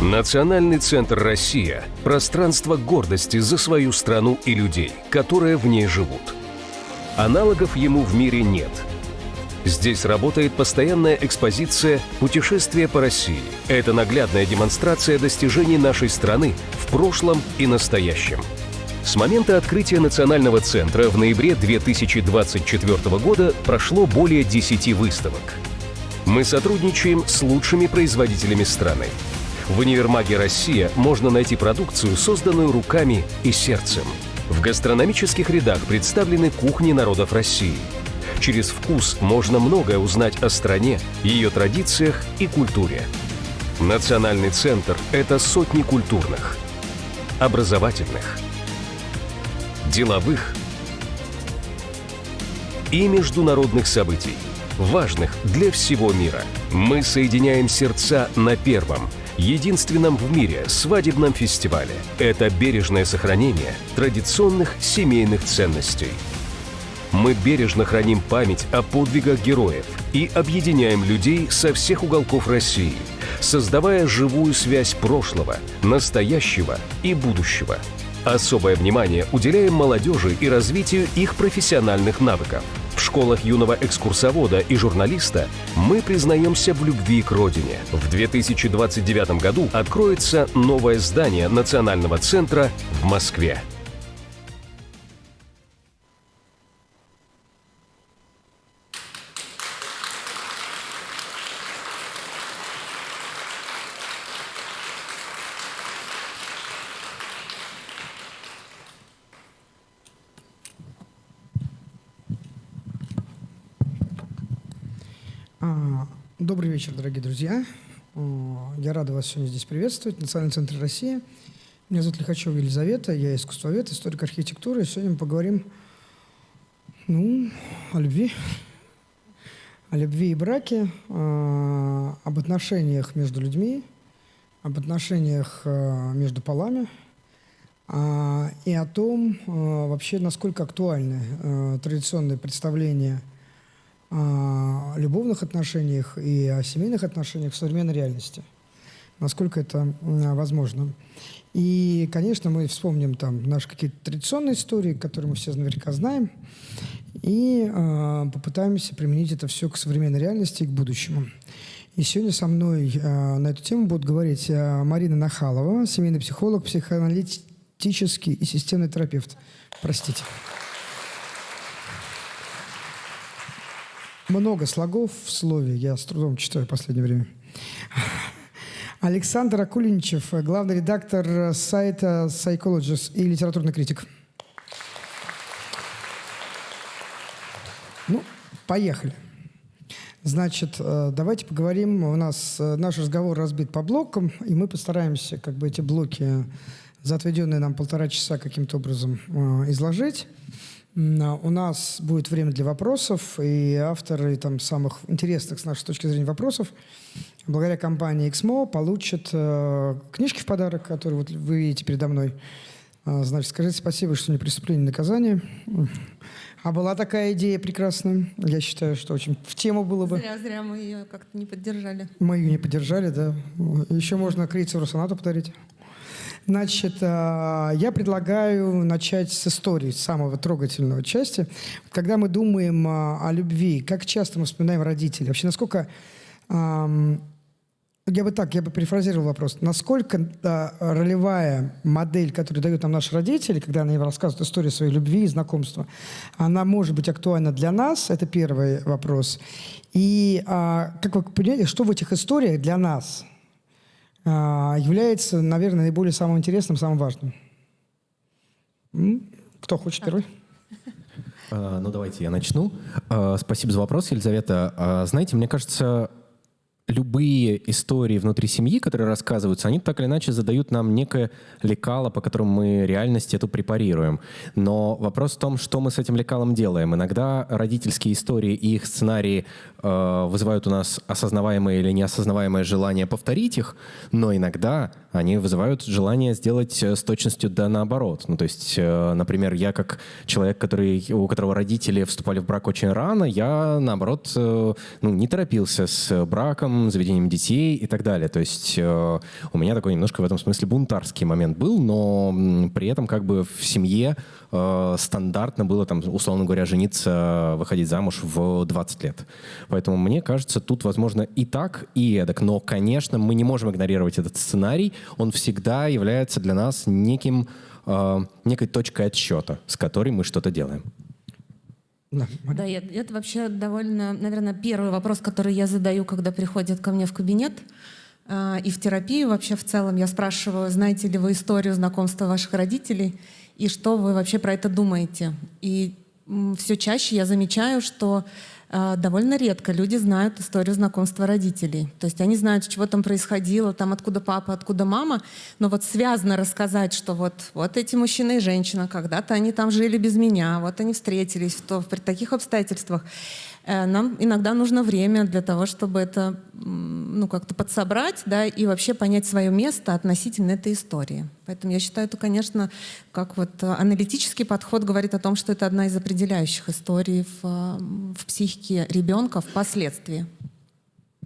Национальный центр «Россия» – пространство гордости за свою страну и людей, которые в ней живут. Аналогов ему в мире нет. Здесь работает постоянная экспозиция «Путешествие по России». Это наглядная демонстрация достижений нашей страны в прошлом и настоящем. С момента открытия Национального центра в ноябре 2024 года прошло более 10 выставок. Мы сотрудничаем с лучшими производителями страны. В универмаге «Россия» можно найти продукцию, созданную руками и сердцем. В гастрономических рядах представлены кухни народов России. Через вкус можно многое узнать о стране, ее традициях и культуре. Национальный центр – это сотни культурных, образовательных, деловых и международных событий, важных для всего мира. Мы соединяем сердца на первом, единственном в мире свадебном фестивале. Это бережное сохранение традиционных семейных ценностей. Мы бережно храним память о подвигах героев и объединяем людей со всех уголков России, создавая живую связь прошлого, настоящего и будущего. Особое внимание уделяем молодежи и развитию их профессиональных навыков. В школах юного экскурсовода и журналиста мы признаемся в любви к родине. В 2029 году откроется новое здание Национального центра в Москве. Добрый вечер, дорогие друзья. Я рада вас сегодня здесь приветствовать. Национальный центр «Россия». Меня зовут Лихачева Елизавета, я искусствовед, историк архитектуры. И сегодня мы поговорим о любви. О любви и браке, об отношениях между людьми, об отношениях между полами и о том, вообще, насколько актуальны традиционные представления о любовных отношениях и о семейных отношениях в современной реальности. Насколько это возможно. И, конечно, мы вспомним там наши какие-то традиционные истории, которые мы все наверняка знаем, и попытаемся применить это все к современной реальности и к будущему. И сегодня со мной на эту тему будут говорить Марина Нахалова, семейный психолог, психоаналитический и системный терапевт. Простите. Много слогов в слове, я с трудом читаю в последнее время. Александр Акулиничев, главный редактор сайта Psychologist и литературный критик. Поехали. Значит, давайте поговорим. У нас наш разговор разбит по блокам, и мы постараемся эти блоки за отведенные нам 1,5 часа каким-то образом изложить. У нас будет время для вопросов, и авторы самых интересных с нашей точки зрения вопросов благодаря компании XMO получат книжки в подарок, которые вы видите передо мной. Значит, скажите спасибо, что не преступление, а наказание. А была такая идея прекрасная. Я считаю, что очень в тему было бы. Зря мы ее как-то не поддержали. Мы ее не поддержали, да. Еще можно Крейцеру сонату подарить. Значит, я предлагаю начать с истории, с самого трогательного части. Когда мы думаем о любви, как часто мы вспоминаем родителей? Вообще, насколько... Я бы перефразировал вопрос. Насколько ролевая модель, которую дают нам наши родители, когда они рассказывают историю своей любви и знакомства, она может быть актуальна для нас? Это первый вопрос. И как вы понимаете, что в этих историях для нас является, наверное, наиболее самым интересным, самым важным? Кто хочет первый? Давайте я начну. Спасибо за вопрос, Елизавета. Знаете, мне кажется, любые истории внутри семьи, которые рассказываются, они так или иначе задают нам некое лекало, по которому мы реальность эту препарируем. Но вопрос в том, что мы с этим лекалом делаем. Иногда родительские истории и их сценарии вызывают у нас осознаваемое или неосознаваемое желание повторить их, но иногда они вызывают желание сделать с точностью да наоборот. Ну, то есть, например, я как человек, у которого родители вступали в брак очень рано, я, наоборот, не торопился с браком, заведением детей и так далее. То есть у меня такой немножко в этом смысле бунтарский момент был, но при этом как бы в семье стандартно было, там, условно говоря, жениться, выходить замуж в 20 лет. Поэтому мне кажется, тут возможно и так, и эдак. Но, конечно, мы не можем игнорировать этот сценарий. Он всегда является для нас некой точкой отсчета, с которой мы что-то делаем. Да, это вообще довольно, наверное, первый вопрос, который я задаю, когда приходят ко мне в кабинет и в терапию вообще в целом. Я спрашиваю, знаете ли вы историю знакомства ваших родителей и что вы вообще про это думаете. И все чаще я замечаю, что довольно редко люди знают историю знакомства родителей. То есть они знают, чего там происходило, там откуда папа, откуда мама, но вот связано рассказать, что вот эти мужчина и женщина, когда-то они там жили без меня, вот они встретились при таких обстоятельствах. Нам иногда нужно время для того, чтобы это как-то подсобрать, да, и вообще понять свое место относительно этой истории. Поэтому я считаю, это, конечно, как аналитический подход говорит о том, что это одна из определяющих историй в психике ребенка впоследствии.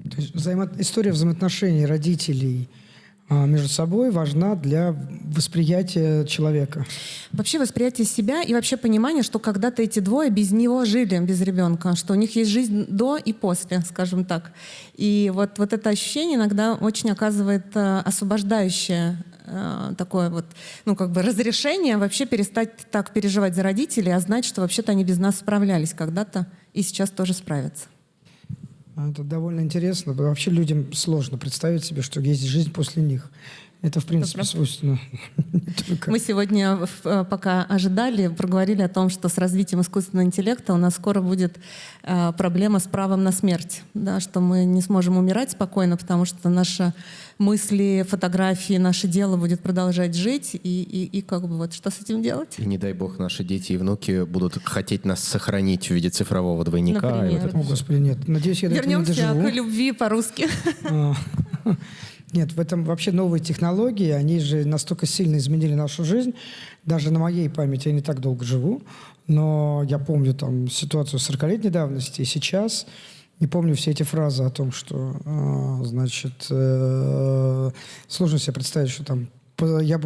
То есть история взаимоотношений родителей между собой важна для восприятия человека. Вообще восприятие себя и вообще понимание, что когда-то эти двое без него жили, без ребенка, что у них есть жизнь до и после, скажем так. И вот это ощущение иногда очень оказывает освобождающее такое разрешение вообще перестать так переживать за родителей, а знать, что вообще-то они без нас справлялись когда-то и сейчас тоже справятся. Это довольно интересно. Вообще людям сложно представить себе, что есть жизнь после них. Это, в принципе, свойственно. Мы сегодня, пока ожидали, проговорили о том, что с развитием искусственного интеллекта у нас скоро будет проблема с правом на смерть. Да, что мы не сможем умирать спокойно, потому что наши мысли, фотографии, наше дело будет продолжать жить. И что с этим делать? И не дай бог наши дети и внуки будут хотеть нас сохранить в виде цифрового двойника. Например. О, Господи, нет. Надеюсь, я до этого не доживу. Вернемся к любви по-русски. Нет, в этом вообще новые технологии, они же настолько сильно изменили нашу жизнь. Даже на моей памяти я не так долго живу, но я помню там ситуацию 40-летней давности и сейчас. Не помню все эти фразы о том, что, сложно себе представить, что там уезжаю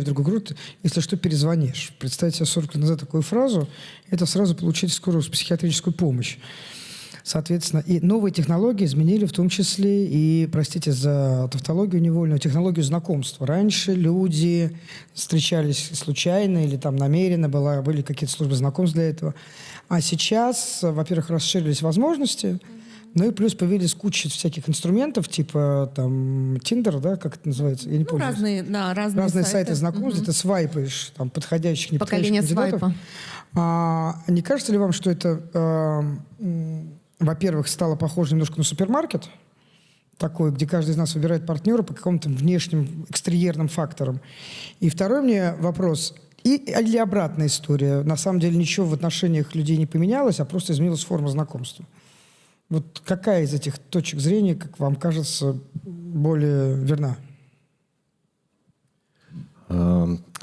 в другой город, если что, перезвонишь. Представьте себе 40 лет назад такую фразу, это сразу получить скорую психиатрическую помощь. Соответственно, и новые технологии изменили в том числе и, простите за тавтологию невольную, технологию знакомства. Раньше люди встречались случайно или там намеренно, были какие-то службы знакомств для этого. А сейчас, во-первых, расширились возможности, ну и плюс появились куча всяких инструментов, типа там Tinder, да, как это называется? Я не помню. Разные сайты знакомств, где ты свайпаешь там подходящих, неподходящих кандидатов. Не кажется ли вам, что это... во-первых, стало похоже немножко на супермаркет, такой, где каждый из нас выбирает партнера по какому-то внешним экстерьерным факторам. И второй мне вопрос, или обратная история, на самом деле ничего в отношениях людей не поменялось, а просто изменилась форма знакомства. Вот какая из этих точек зрения, как вам кажется, более верна?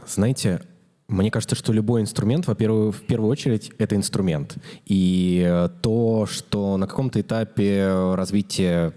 Знаете, мне кажется, что любой инструмент, в первую очередь, это инструмент. И то, что на каком-то этапе развития,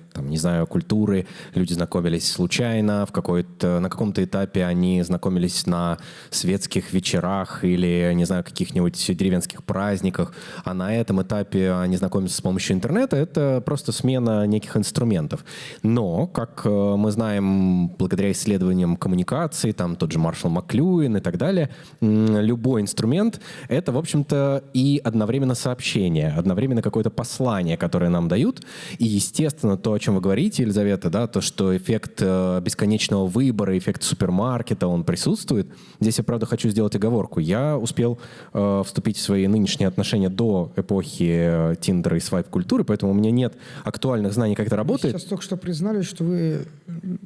культуры люди знакомились случайно, на каком-то этапе они знакомились на светских вечерах или, каких-нибудь деревенских праздниках, а на этом этапе они знакомятся с помощью интернета, это просто смена неких инструментов. Но, как мы знаем, благодаря исследованиям коммуникации, тот же Маршалл Маклюин и так далее, любой инструмент — это, в общем-то, и одновременно сообщение, одновременно какое-то послание, которое нам дают. И, естественно, то, о чем вы говорите, Елизавета, да, то, что эффект бесконечного выбора, эффект супермаркета, он присутствует. Здесь я, правда, хочу сделать оговорку. Я успел вступить в свои нынешние отношения до эпохи Тиндера и свайп-культуры, поэтому у меня нет актуальных знаний, как это работает. Вы сейчас только что признались, что вы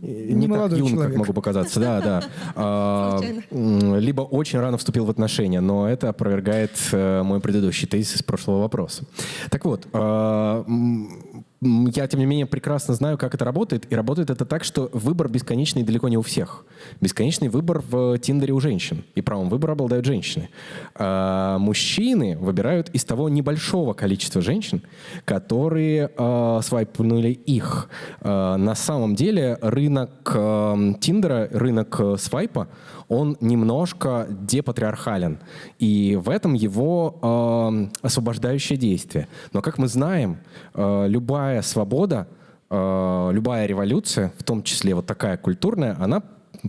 не молодой так юн, человек. как могу показаться. Да. Либо очень рано вступил в отношения, но это опровергает мой предыдущий тезис из прошлого вопроса. Так вот, я, тем не менее, прекрасно знаю, как это работает. И работает это так, что выбор бесконечный далеко не у всех. Бесконечный выбор в Тиндере у женщин. И правом выбора обладают женщины. Мужчины выбирают из того небольшого количества женщин, которые свайпнули их. На самом деле рынок Тиндера, рынок свайпа, он немножко депатриархален. И в этом его освобождающее действие. Но, как мы знаем, любая свобода, любая революция, в том числе вот такая культурная, она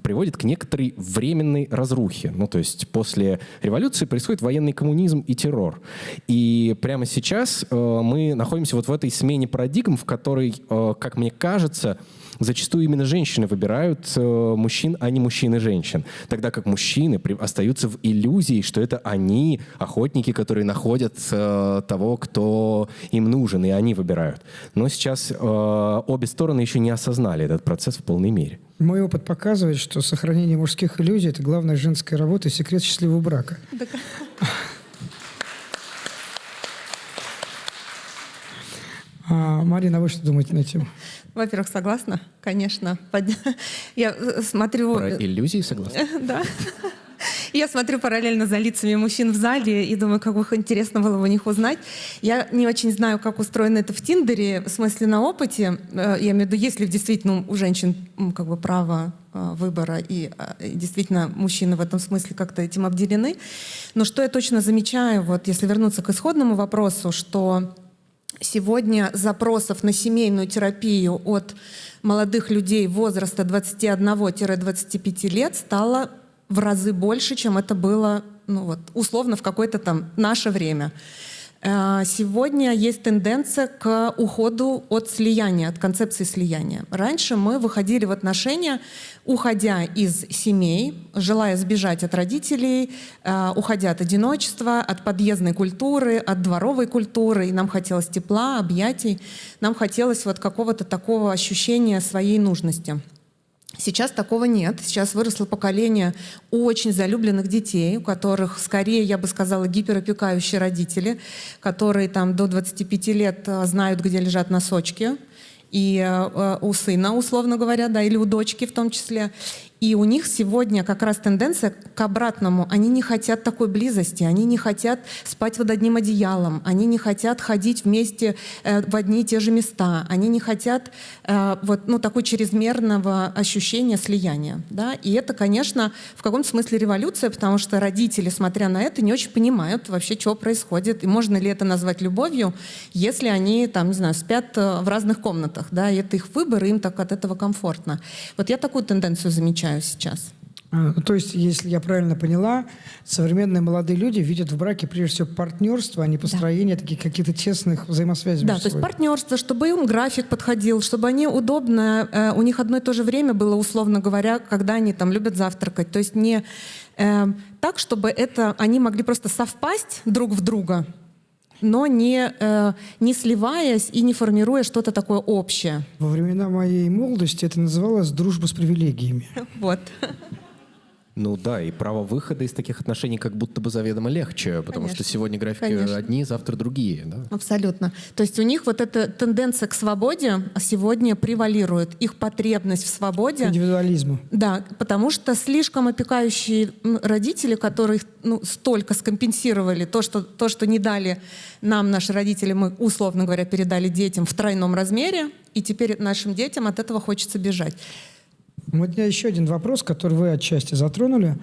приводит к некоторой временной разрухе. Ну, то есть после революции происходит военный коммунизм и террор. И прямо сейчас мы находимся вот в этой смене парадигм, в которой, как мне кажется, зачастую именно женщины выбирают мужчин, а не мужчины женщин. Тогда как мужчины остаются в иллюзии, что это они, охотники, которые находят того, кто им нужен, и они выбирают. Но сейчас обе стороны еще не осознали этот процесс в полной мере. Мой опыт показывает, что сохранение мужских иллюзий – это главная женская работа и секрет счастливого брака. Марина, вы что думаете на эту тему? Во-первых, согласна, конечно. Я смотрю... Про иллюзии согласна? Да. Я смотрю параллельно за лицами мужчин в зале и думаю, как бы интересно было бы у них узнать. Я не очень знаю, как устроено это в Тиндере, в смысле на опыте. Я имею в виду, есть ли действительно у женщин как бы право выбора, и действительно мужчины в этом смысле как-то этим обделены. Но что я точно замечаю, вот если вернуться к исходному вопросу, что сегодня запросов на семейную терапию от молодых людей возраста 21-25 лет стало в разы больше, чем это было, ну вот, условно в какое-то там наше время. Сегодня есть тенденция к уходу от слияния, от концепции слияния. Раньше мы выходили в отношения, уходя из семей, желая сбежать от родителей, уходя от одиночества, от подъездной культуры, от дворовой культуры. И нам хотелось тепла, объятий, нам хотелось вот какого-то такого ощущения своей нужности. Сейчас такого нет. Сейчас выросло поколение очень залюбленных детей, у которых скорее, я бы сказала, гиперопекающие родители, которые там до 25 лет знают, где лежат носочки, и у сына, условно говоря, да, или у дочки в том числе. И у них сегодня как раз тенденция к обратному. Они не хотят такой близости, они не хотят спать под одним одеялом, они не хотят ходить вместе в одни и те же места, они не хотят вот, ну, такой чрезмерного ощущения слияния. Да? И это, конечно, в каком-то смысле революция, потому что родители, смотря на это, не очень понимают вообще, что происходит, и можно ли это назвать любовью, если они, там, не знаю, спят в разных комнатах, да, и это их выбор, и им так от этого комфортно. Вот я такую тенденцию замечаю сейчас. То есть, если я правильно поняла, современные молодые люди видят в браке прежде всего партнерство, а не построение таких каких-то тесных взаимосвязей. Да, то есть партнерство, чтобы им график подходил, чтобы они удобно, у них одно и то же время было, условно говоря, когда они там любят завтракать. То есть не так, чтобы это они могли просто совпасть друг в друга, но не сливаясь и не формируя что-то такое общее. Во времена моей молодости это называлось «дружба с привилегиями». Вот. Ну да, и право выхода из таких отношений как будто бы заведомо легче, потому Конечно. что сегодня графики Конечно. одни, завтра другие. Да? Абсолютно. То есть у них вот эта тенденция к свободе сегодня превалирует. Их потребность в свободе. К индивидуализму. Да, потому что слишком опекающие родители, которые столько скомпенсировали то, что не дали нам наши родители, мы, условно говоря, передали детям в тройном размере, и теперь нашим детям от этого хочется бежать. У меня еще один вопрос, который вы отчасти затронули.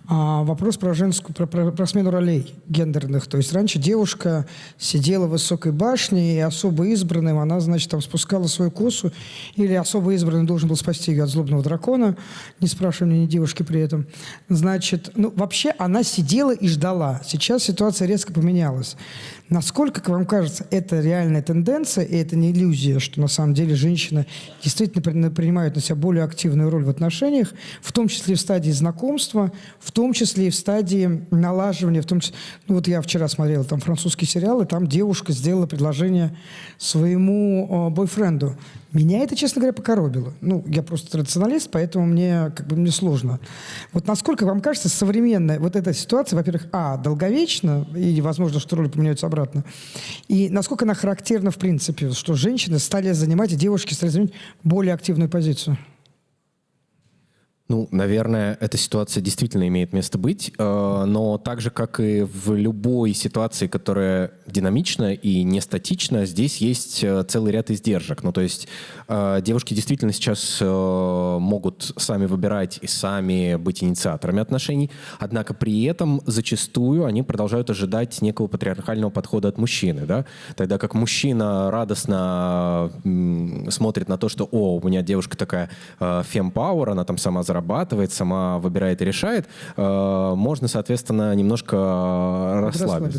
Вопрос про женскую, про смену ролей гендерных. То есть раньше девушка сидела в высокой башне, и особо избранным она, значит, там спускала свою косу, или особо избранный должен был спасти ее от злобного дракона, не спрашивая ни девушки при этом. Значит, вообще она сидела и ждала. Сейчас ситуация резко поменялась. Насколько, как вам кажется, это реальная тенденция, и это не иллюзия, что на самом деле женщины действительно принимают на себя более активную роль роль в отношениях, в том числе в стадии знакомства, в том числе и в стадии налаживания, в том числе... Ну, вот я вчера смотрел там французский сериал, и там девушка сделала предложение своему бойфренду. Меня это, честно говоря, покоробило. Ну, я просто традиционалист, поэтому мне сложно. Вот насколько вам кажется современная вот эта ситуация, во-первых, долговечна, и возможно, что роли поменяются обратно, и насколько она характерна в принципе, что женщины стали занимать, и девушки стали занимать более активную позицию? Ну, наверное, эта ситуация действительно имеет место быть, но так же, как и в любой ситуации, которая динамична и не статична, здесь есть целый ряд издержек. Ну, то есть девушки действительно сейчас могут сами выбирать и сами быть инициаторами отношений, однако при этом зачастую они продолжают ожидать некого патриархального подхода от мужчины, да? Тогда как мужчина радостно смотрит на то, что у меня девушка такая фем-пауэр, она там сама зарабатывает, сама выбирает и решает, можно, соответственно, немножко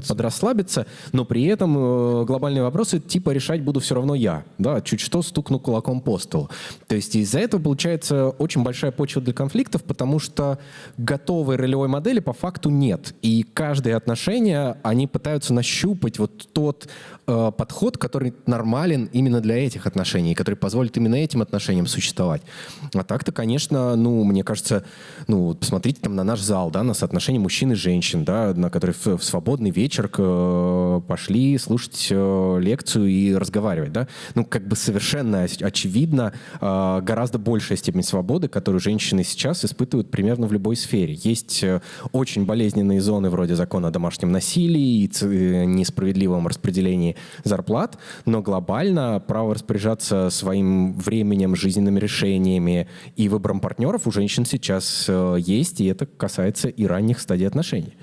подрасслабиться, но при этом глобальные вопросы типа решать буду все равно я, да, чуть что стукну кулаком по столу. То есть из-за этого получается очень большая почва для конфликтов, потому что готовой ролевой модели по факту нет. И каждые отношения, они пытаются нащупать вот тот подход, который нормален именно для этих отношений, который позволит именно этим отношениям существовать. А так-то, конечно, мне кажется, посмотрите там на наш зал, да, на соотношение мужчин и женщин, да, на которые в свободный вечер пошли слушать лекцию и разговаривать, да. Совершенно очевидно гораздо большая степень свободы, которую женщины сейчас испытывают примерно в любой сфере. Есть очень болезненные зоны вроде закона о домашнем насилии и несправедливом распределении зарплат, но глобально право распоряжаться своим временем, жизненными решениями и выбором партнеров у женщин сейчас есть, и это касается и ранних стадий отношений.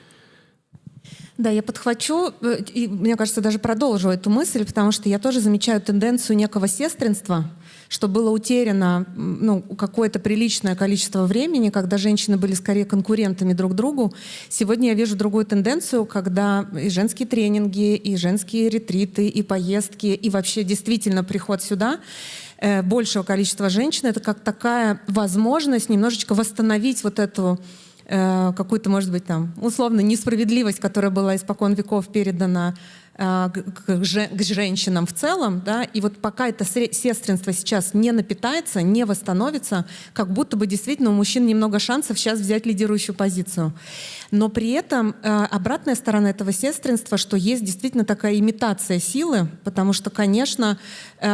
Да, я подхвачу, и, мне кажется, даже продолжу эту мысль, потому что я тоже замечаю тенденцию некого сестринства, что было утеряно какое-то приличное количество времени, когда женщины были скорее конкурентами друг другу. Сегодня я вижу другую тенденцию, когда и женские тренинги, и женские ретриты, и поездки, и вообще действительно приход сюда большего количества женщин — это как такая возможность немножечко восстановить вот эту какую-то, может быть, там условно несправедливость, которая была испокон веков передана к женщинам в целом, да, и вот пока это сестринство сейчас не напитается, не восстановится, как будто бы действительно у мужчин немного шансов сейчас взять лидирующую позицию. Но при этом обратная сторона этого сестринства, что есть действительно такая имитация силы, потому что, конечно,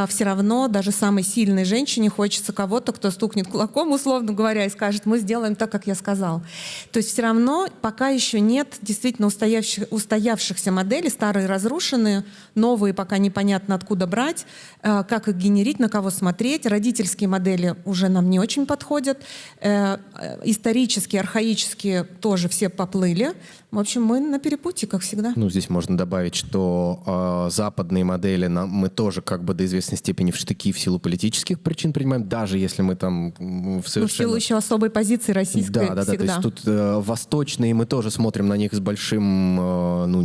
все равно даже самой сильной женщине хочется кого-то, кто стукнет кулаком, условно говоря, и скажет: мы сделаем так, как я сказал. То есть все равно пока еще нет действительно устоявшихся моделей, старые разрушенные, новые пока непонятно откуда брать, как их генерить, на кого смотреть. Родительские модели уже нам не очень подходят. Исторические, архаические тоже все поплыли. В общем, мы на перепутье, как всегда. Здесь можно добавить, что западные модели мы тоже до известной степени в штыки в силу политических причин принимаем, даже если мы там в совершенно... в силу еще особой позиции российской всегда. Да, то есть тут восточные мы тоже смотрим на них с большим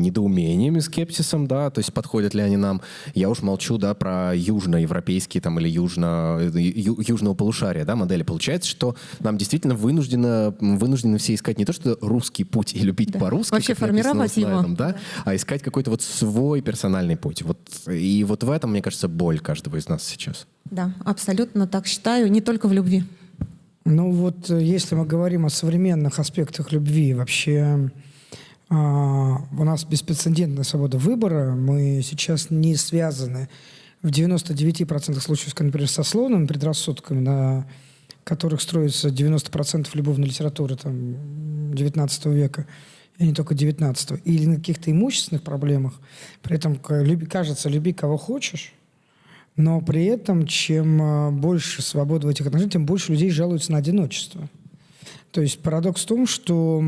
недоумением и скепсисом, да, то есть подходят ли они нам. Я уж молчу, да, про южноевропейские там или южного полушария, да, модели. Получается, что нам действительно вынуждены все искать не то, что русский путь и любить по-русски, вообще формировать его, да, а искать какой-то свой персональный путь. И в этом, мне кажется, боль каждого из нас сейчас. Да, абсолютно так считаю, не только в любви. Если мы говорим о современных аспектах любви, вообще у нас беспрецедентная свобода выбора, мы сейчас не связаны в 99% случаев, например, со сословными предрассудками, на которых строится 90% любовной литературы XIX века, и не только 19-го, или на каких-то имущественных проблемах. При этом кажется, люби кого хочешь, но при этом, чем больше свободы в этих отношениях, тем больше людей жалуются на одиночество. То есть парадокс в том, что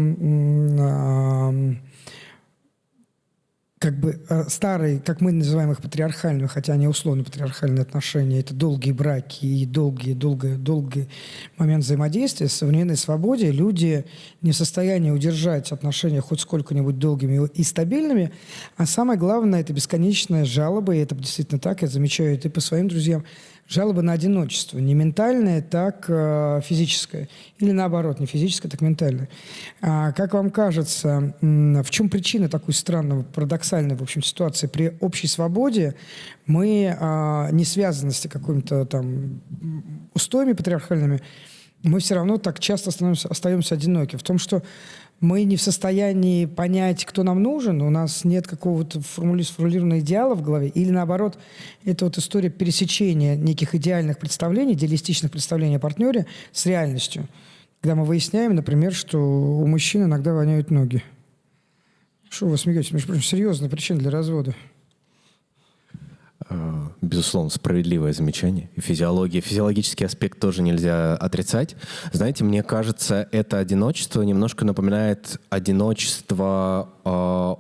старые, как мы называем их, патриархальные, хотя они условно патриархальные отношения, это долгие браки и долгий момент взаимодействия. В современной свободе люди не в состоянии удержать отношения хоть сколько-нибудь долгими и стабильными, а самое главное — это бесконечная жалоба, и это действительно так, я замечаю это и по своим друзьям, жалоба на одиночество. Не ментальное, так физическое. Или наоборот, не физическое, так ментальное. Как вам кажется, в чем причина такой странной, парадоксальной, в общем, ситуации? При общей свободе мы, не связаны с какими-то там устоями патриархальными, мы все равно так часто остаемся одиноки. В том, что мы не в состоянии понять, кто нам нужен, у нас нет какого-то сформулированного идеала в голове, или наоборот, это вот история пересечения неких идеальных представлений, идеалистичных представлений о партнере с реальностью. Когда мы выясняем, например, что у мужчин иногда воняют ноги. Что вы смеетесь? Между прочим, серьезная причина для развода. Безусловно, справедливое замечание. И физиологический аспект тоже нельзя отрицать. Знаете, мне кажется, это одиночество немножко напоминает одиночество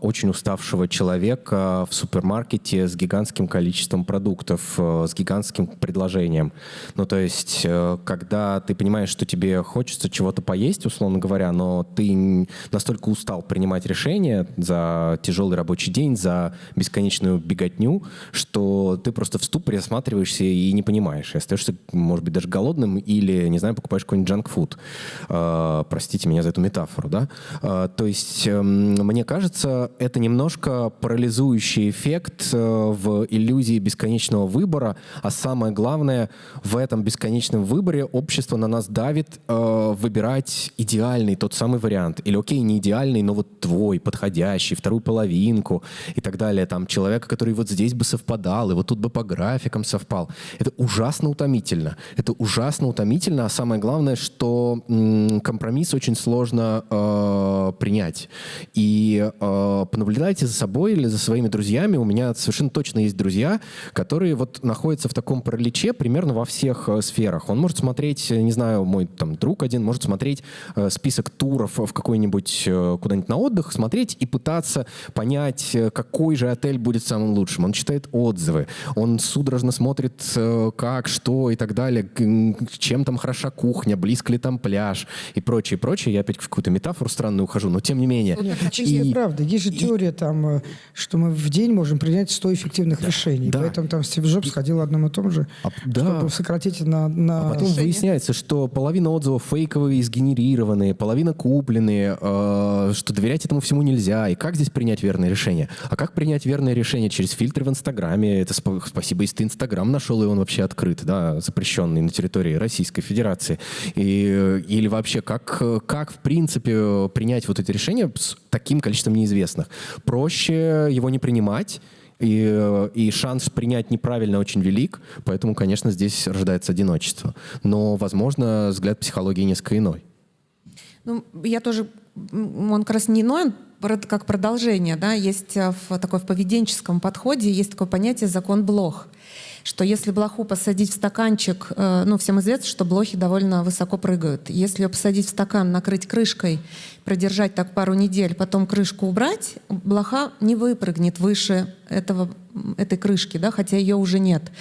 очень уставшего человека в супермаркете с гигантским количеством продуктов, с гигантским предложением. Ну, то есть, когда ты понимаешь, что тебе хочется чего-то поесть, условно говоря, но ты настолько устал принимать решения за тяжелый рабочий день, за бесконечную беготню, что ты просто в ступоре осматриваешься и не понимаешь. И остаешься, может быть, даже голодным или, не знаю, покупаешь какой-нибудь джанк-фуд. Простите меня за эту метафору, да? То есть, мне кажется, это немножко парализующий эффект в иллюзии бесконечного выбора, а самое главное, в этом бесконечном выборе общество на нас давит выбирать идеальный, тот самый вариант. Или, окей, не идеальный, но вот твой, подходящий, вторую половинку и так далее. Там человека, который вот здесь бы совпадал, и вот тут бы по графикам совпал. Это ужасно утомительно. Это ужасно утомительно, а самое главное, что компромисс очень сложно принять. И понаблюдайте за собой или за своими друзьями. У меня совершенно точно есть друзья, которые вот находятся в таком параличе примерно во всех сферах. Он может смотреть, не знаю, мой там друг один может смотреть список туров в какой-нибудь куда-нибудь на отдых, смотреть и пытаться понять, какой же отель будет самым лучшим. Он читает отзывы, он судорожно смотрит, как, что и так далее, чем там хороша кухня, близко ли там пляж и прочее, прочее. Я опять в какую-то метафору странную ухожу, но тем не менее. Нет, чистая правда. Есть же теория, там, что мы в день можем принять 100 эффективных решений. Да. Поэтому там Стив Джобс ходил одном и том же, чтобы сократить на А потом решение. Выясняется, что половина отзывов фейковые, сгенерированные, половина купленные, что доверять этому всему нельзя. И как здесь принять верное решение? А как принять верное решение? Через фильтры в Инстаграме. Это спасибо, если ты Инстаграм нашел, и он вообще открыт, да, запрещенный на территории Российской Федерации. Или вообще, как в принципе принять вот эти решения с таким количеством неизвестных? Проще его не принимать, и шанс принять неправильно очень велик, поэтому, конечно, здесь рождается одиночество. Но, возможно, взгляд психологии несколько иной. Ну, я тоже, он как раз не иной, он как продолжение, да, есть в поведенческом подходе, есть такое понятие «закон блох», что если блоху посадить в стаканчик, всем известно, что блохи довольно высоко прыгают. Если ее посадить в стакан, накрыть крышкой, продержать так пару недель, потом крышку убрать, блоха не выпрыгнет выше этой крышки, да, хотя ее уже нет.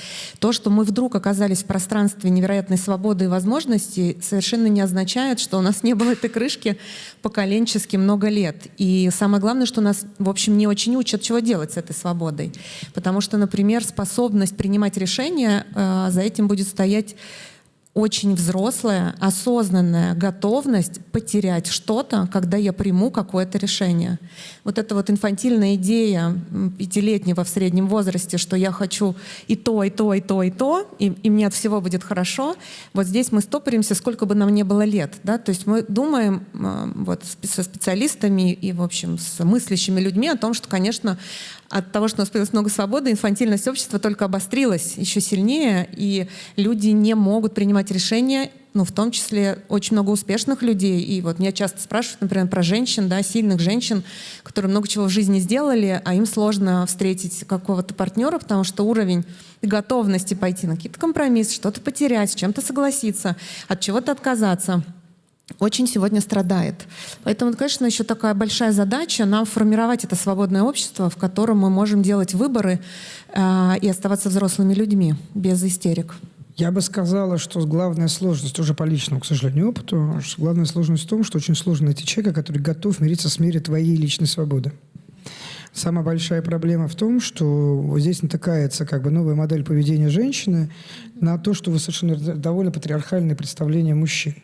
То, что мы вдруг оказались в пространстве невероятной свободы и возможностей, совершенно не означает, что у нас не было этой крышки поколенчески много лет. И самое главное, что нас, в общем, не очень учат, чего делать с этой свободой. Потому что, например, способность принимать решения, за этим будет стоять очень взрослая, осознанная готовность потерять что-то, когда я приму какое-то решение. Вот эта вот инфантильная идея пятилетнего в среднем возрасте, что я хочу и то, и то, и то, и то, и мне от всего будет хорошо, вот здесь мы стопоримся, сколько бы нам ни было лет. Да? То есть мы думаем вот, со специалистами и, в общем, с мыслящими людьми о том, что, конечно, от того, что у нас появилось много свободы, инфантильность общества только обострилась еще сильнее, и люди не могут принимать решения, в том числе очень много успешных людей. И вот меня часто спрашивают, например, про женщин, да, сильных женщин, которые много чего в жизни сделали, а им сложно встретить какого-то партнера, потому что уровень готовности пойти на какие-то компромиссы, что-то потерять, с чем-то согласиться, от чего-то отказаться очень сегодня страдает. Поэтому, конечно, еще такая большая задача нам формировать это свободное общество, в котором мы можем делать выборы и оставаться взрослыми людьми без истерик. Я бы сказала, что главная сложность, уже по личному, к сожалению, опыту, что главная сложность в том, что очень сложно найти человека, который готов мириться с мерой твоей личной свободы. Самая большая проблема в том, что вот здесь натыкается как бы новая модель поведения женщины на то, что вы совершенно довольно патриархальное представление мужчин.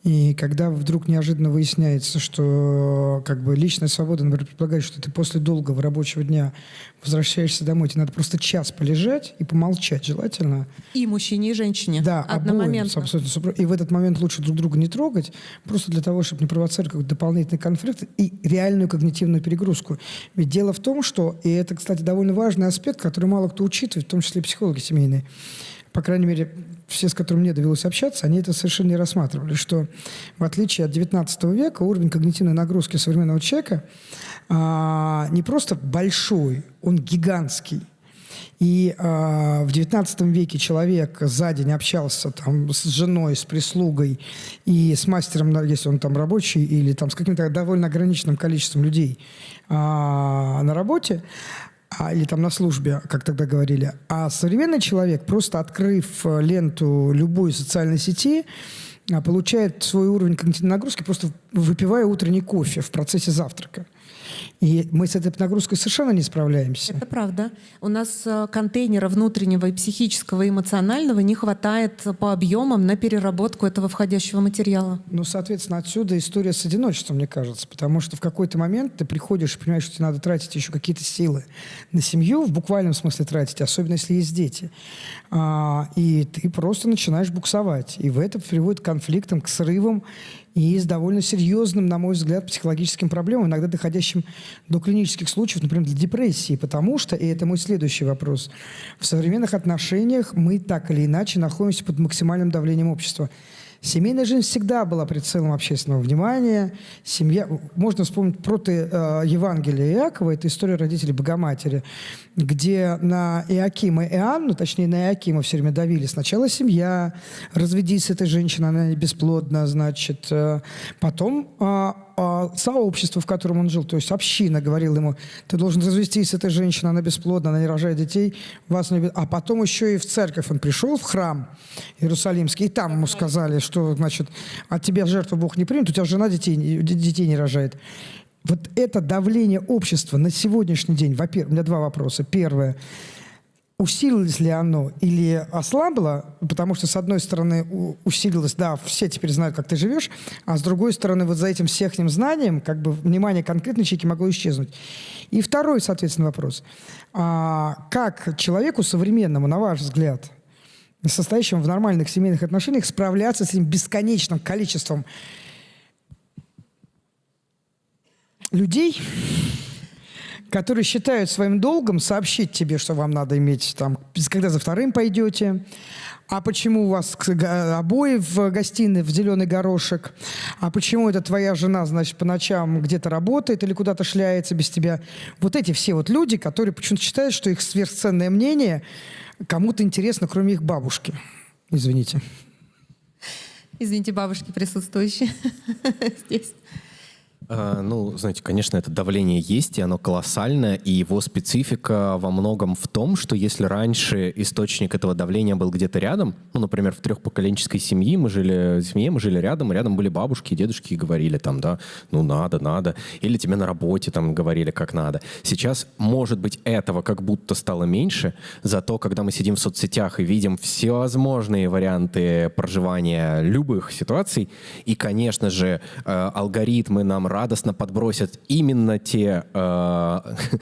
И когда вдруг неожиданно выясняется, что как бы личная свобода, например, предполагает, что ты после долгого рабочего дня возвращаешься домой, тебе надо просто час полежать и помолчать, желательно. И мужчине, и женщине. Да, одномоментно. абсолютно. И в этот момент лучше друг друга не трогать, просто для того, чтобы не провоцировать какой-то дополнительный конфликт и реальную когнитивную перегрузку. Ведь дело в том, что, и это, кстати, довольно важный аспект, который мало кто учитывает, в том числе и психологи семейные, по крайней мере, все, с которыми мне довелось общаться, они это совершенно не рассматривали, что в отличие от XIX века уровень когнитивной нагрузки современного человека не просто большой, он гигантский. И в XIX веке человек за день общался там, с женой, с прислугой и с мастером, если он там рабочий, или там, с каким-то довольно ограниченным количеством людей на работе, или там на службе, как тогда говорили. А современный человек, просто открыв ленту любой социальной сети, получает свой уровень когнитивной нагрузки, просто выпивая утренний кофе в процессе завтрака. И мы с этой нагрузкой совершенно не справляемся. Это правда. У нас контейнера внутреннего и психического, и эмоционального не хватает по объемам на переработку этого входящего материала. Ну, соответственно, отсюда история с одиночеством, мне кажется. Потому что в какой-то момент ты приходишь и понимаешь, что тебе надо тратить еще какие-то силы на семью, в буквальном смысле тратить, особенно если есть дети. И ты просто начинаешь буксовать. И в это приводит к конфликтам, к срывам и с довольно серьезным, на мой взгляд, психологическим проблемам, иногда доходящим до клинических случаев, например, для депрессии. Потому что, и это мой следующий вопрос, в современных отношениях мы так или иначе находимся под максимальным давлением общества. Семейная жизнь всегда была прицелом общественного внимания. Семья, можно вспомнить Евангелие Иакова, это история родителей Богоматери, где на Иоакима и Анну, точнее на Иоакима все время давили. Сначала семья, разведись с этой женщиной, она бесплодна, значит. Потом сообщество, в котором он жил, то есть община говорила ему, ты должен развестись с этой женщиной, она бесплодна, она не рожает детей. Вас не... А потом еще и в церковь он пришел, в храм Иерусалимский, и там ему сказали, что, значит, от тебя жертву Бог не примет, у тебя жена детей не рожает. Вот это давление общества на сегодняшний день, во-первых, у меня два вопроса. Первое. Усилилось ли оно или ослабло? Потому что, с одной стороны, усилилось, да, все теперь знают, как ты живешь, а с другой стороны, вот за этим всехним знанием, как бы, внимание конкретной человека могло исчезнуть. И второй, соответственно, вопрос. Как человеку современному, на ваш взгляд, состоящему в нормальных семейных отношениях, справляться с этим бесконечным количеством людей, которые считают своим долгом сообщить тебе, что вам надо иметь, там, когда за вторым пойдете, а почему у вас обои в гостиной в зеленый горошек, а почему это твоя жена, значит, по ночам где-то работает или куда-то шляется без тебя. Вот эти все вот люди, которые почему-то считают, что их сверхценное мнение кому-то интересно, кроме их бабушки. Извините. Извините, бабушки присутствующие здесь. Ну, знаете, конечно, это давление есть, и оно колоссальное, и его специфика во многом в том, что если раньше источник этого давления был где-то рядом, ну, например, в трехпоколенческой семье мы жили рядом были бабушки и дедушки и говорили там, да, ну, надо, или тебе на работе там говорили, как надо. Сейчас, может быть, этого как будто стало меньше, зато когда мы сидим в соцсетях и видим всевозможные варианты проживания любых ситуаций, и, конечно же, алгоритмы нам радостно подбросят именно те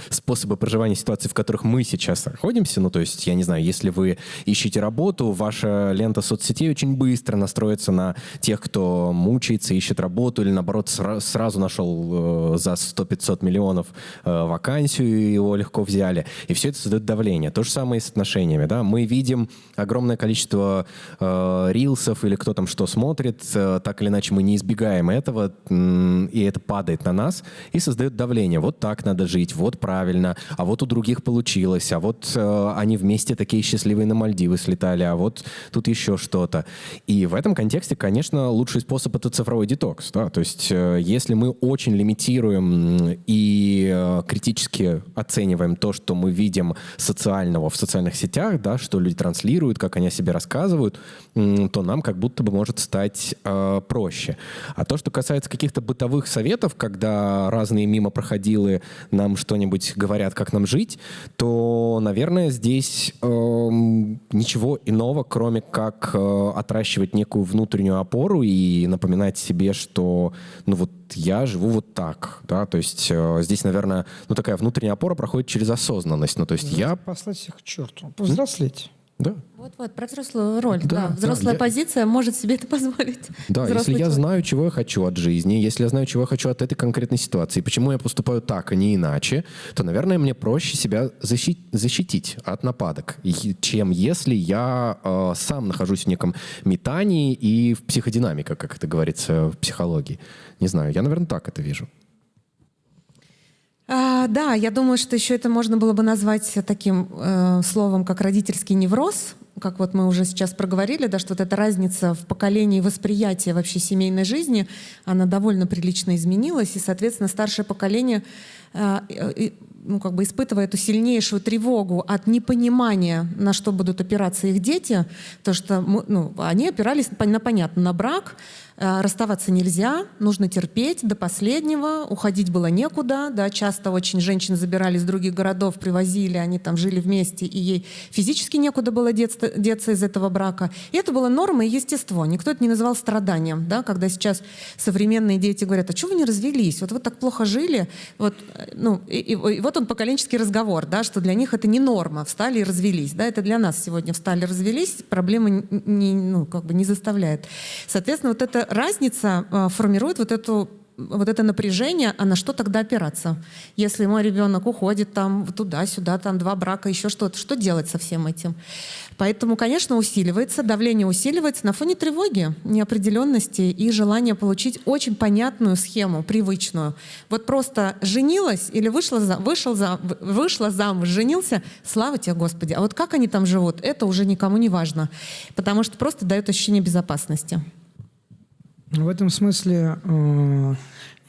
способы проживания ситуации, в которых мы сейчас находимся. Ну, то есть, я не знаю, если вы ищете работу, ваша лента соцсетей очень быстро настроится на тех, кто мучается, ищет работу, или, наоборот, сразу нашел за 100-500 миллионов вакансию, и его легко взяли. И все это создает давление. То же самое и с отношениями. Да? Мы видим огромное количество рилсов, или кто там что смотрит, так или иначе мы не избегаем этого, и это падает на нас и создает давление. Вот так надо жить, вот правильно, а вот у других получилось, а вот они вместе такие счастливые на Мальдивы слетали, а вот тут еще что-то. И в этом контексте, конечно, лучший способ — это цифровой детокс. Да? То есть если мы очень лимитируем и критически оцениваем то, что мы видим социального в социальных сетях, да, что люди транслируют, как они о себе рассказывают, то нам как будто бы может стать проще. А то, что касается каких-то бытовых советов, советов, когда разные мимо проходилы нам что-нибудь говорят, как нам жить, то, наверное, здесь ничего иного, кроме как отращивать некую внутреннюю опору и напоминать себе, что ну вот я живу вот так, да, то есть здесь, наверное, ну такая внутренняя опора проходит через осознанность, ну то есть я... Послать их к черту, повзрослеть. Да. Вот, про взрослую роль, да. Взрослая я... позиция может себе это позволить. Да, если я знаю, чего я хочу от жизни, если я знаю, чего я хочу от этой конкретной ситуации, почему я поступаю так, а не иначе, то, наверное, мне проще себя защитить от нападок, чем если я сам нахожусь в неком метании и в психодинамике, как это говорится в психологии. Не знаю, я, наверное, так это вижу. Да, я думаю, что еще это можно было бы назвать таким словом, как родительский невроз, как вот мы уже сейчас проговорили, да, что вот эта разница в поколении восприятия вообще семейной жизни, она довольно прилично изменилась, и, соответственно, старшее поколение ну, как бы испытывая эту сильнейшую тревогу от непонимания, на что будут опираться их дети, то что ну, они опирались на брак, расставаться нельзя, нужно терпеть до последнего, уходить было некуда, да, часто очень женщин забирали из других городов, привозили, они там жили вместе, и ей физически некуда было деться из этого брака. И это была норма и естество, никто это не называл страданием, да, когда сейчас современные дети говорят, а что вы не развелись, вот вы так плохо жили, вот, ну, и вот он поколенческий разговор, да, что для них это не норма, встали и развелись, да, это для нас сегодня встали, развелись, проблемы ну, как бы не заставляет. Соответственно, вот эта разница формирует вот это напряжение, а на что тогда опираться? Если мой ребенок уходит там туда-сюда, там 2 брака, еще что-то, что делать со всем этим? Поэтому, конечно, усиливается, давление усиливается на фоне тревоги, неопределенности и желания получить очень понятную схему, привычную. Вот просто женилась или вышла замуж, женился, слава тебе, Господи. А вот как они там живут, это уже никому не важно, потому что просто дает ощущение безопасности. В этом смысле,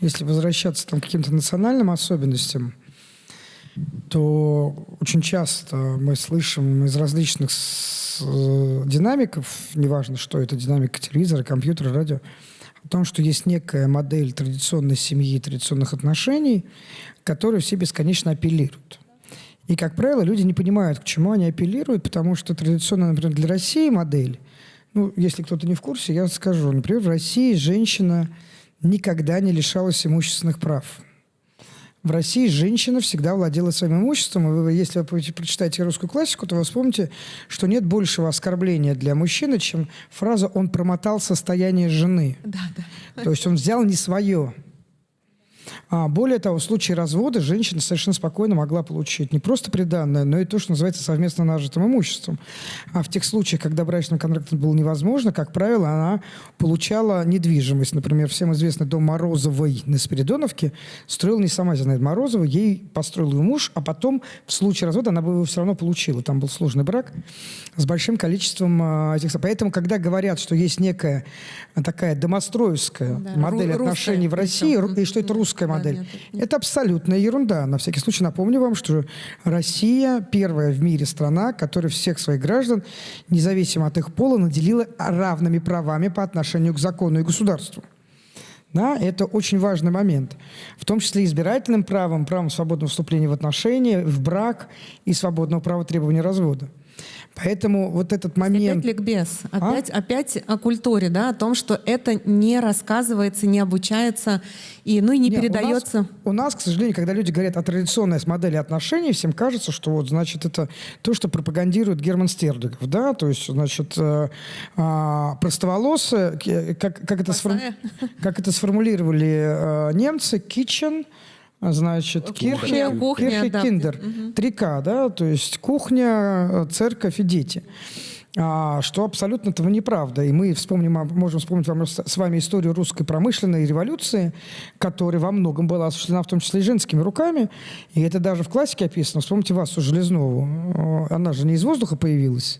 если возвращаться там, к каким-то национальным особенностям, то очень часто мы слышим из различных динамиков, неважно, что это, динамика телевизора, компьютера, радио, о том, что есть некая модель традиционной семьи, традиционных отношений, к которой все бесконечно апеллируют. И, как правило, люди не понимают, к чему они апеллируют, потому что традиционная, например, для России модель, ну, если кто-то не в курсе, я скажу. Например, в России женщина никогда не лишалась имущественных прав. В России женщина всегда владела своим имуществом. И вы, если вы прочитаете русскую классику, то вы вспомните, что нет большего оскорбления для мужчины, чем фраза «он промотал состояние жены». Да. То есть он взял не свое. Более того, в случае развода женщина совершенно спокойно могла получить не просто приданное, но и то, что называется совместно нажитым имуществом. А в тех случаях, когда брачным контрактом было невозможно, как правило, она получала недвижимость. Например, всем известный дом Морозовой на Спиридоновке строил не сама Зинаида Морозова, ей построил ее муж, а потом в случае развода она бы его все равно получила. Там был сложный брак с большим количеством этих... Поэтому, когда говорят, что есть некая такая домостроевская модель отношений в России, и что это русская модель, это абсолютная ерунда. На всякий случай напомню вам, что Россия первая в мире страна, которая всех своих граждан, независимо от их пола, наделила равными правами по отношению к закону и государству. Да, это очень важный момент. В том числе избирательным правом, правом свободного вступления в отношения, в брак и свободного права требования развода. Поэтому вот этот момент... Опять ликбез, опять о культуре, да, о том, что это не рассказывается, не обучается и не передается. У нас, к сожалению, когда люди говорят о традиционной модели отношений, всем кажется, что вот, значит, это то, что пропагандирует Герман Стердюков, да, то есть, значит, простоволосые, как это сформулировали немцы, kitchen, значит, кухня, киндер. 3К, да, то есть кухня, церковь и дети. Что абсолютно этого неправда. И мы можем вспомнить вам с вами историю русской промышленной революции, которая во многом была осуществлена в том числе и женскими руками. И это даже в классике описано. Вспомните Васю Железнову. Она же не из воздуха появилась.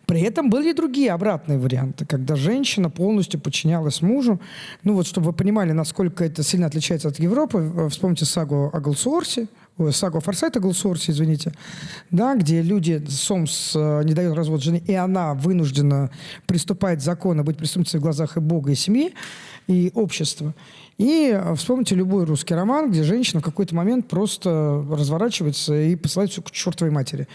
При этом были и другие обратные варианты, когда женщина полностью подчинялась мужу. Ну вот, чтобы вы понимали, насколько это сильно отличается от Европы, вспомните сагу о Голсуорсе, сагу Форсайта, Голсуорси, извините, да, где люди, Сомс не дает развод жене, и она вынуждена приступать к закону, быть преступницей в глазах и Бога, и семьи, и общества. И вспомните любой русский роман, где женщина в какой-то момент просто разворачивается и посылает все к чертовой матери.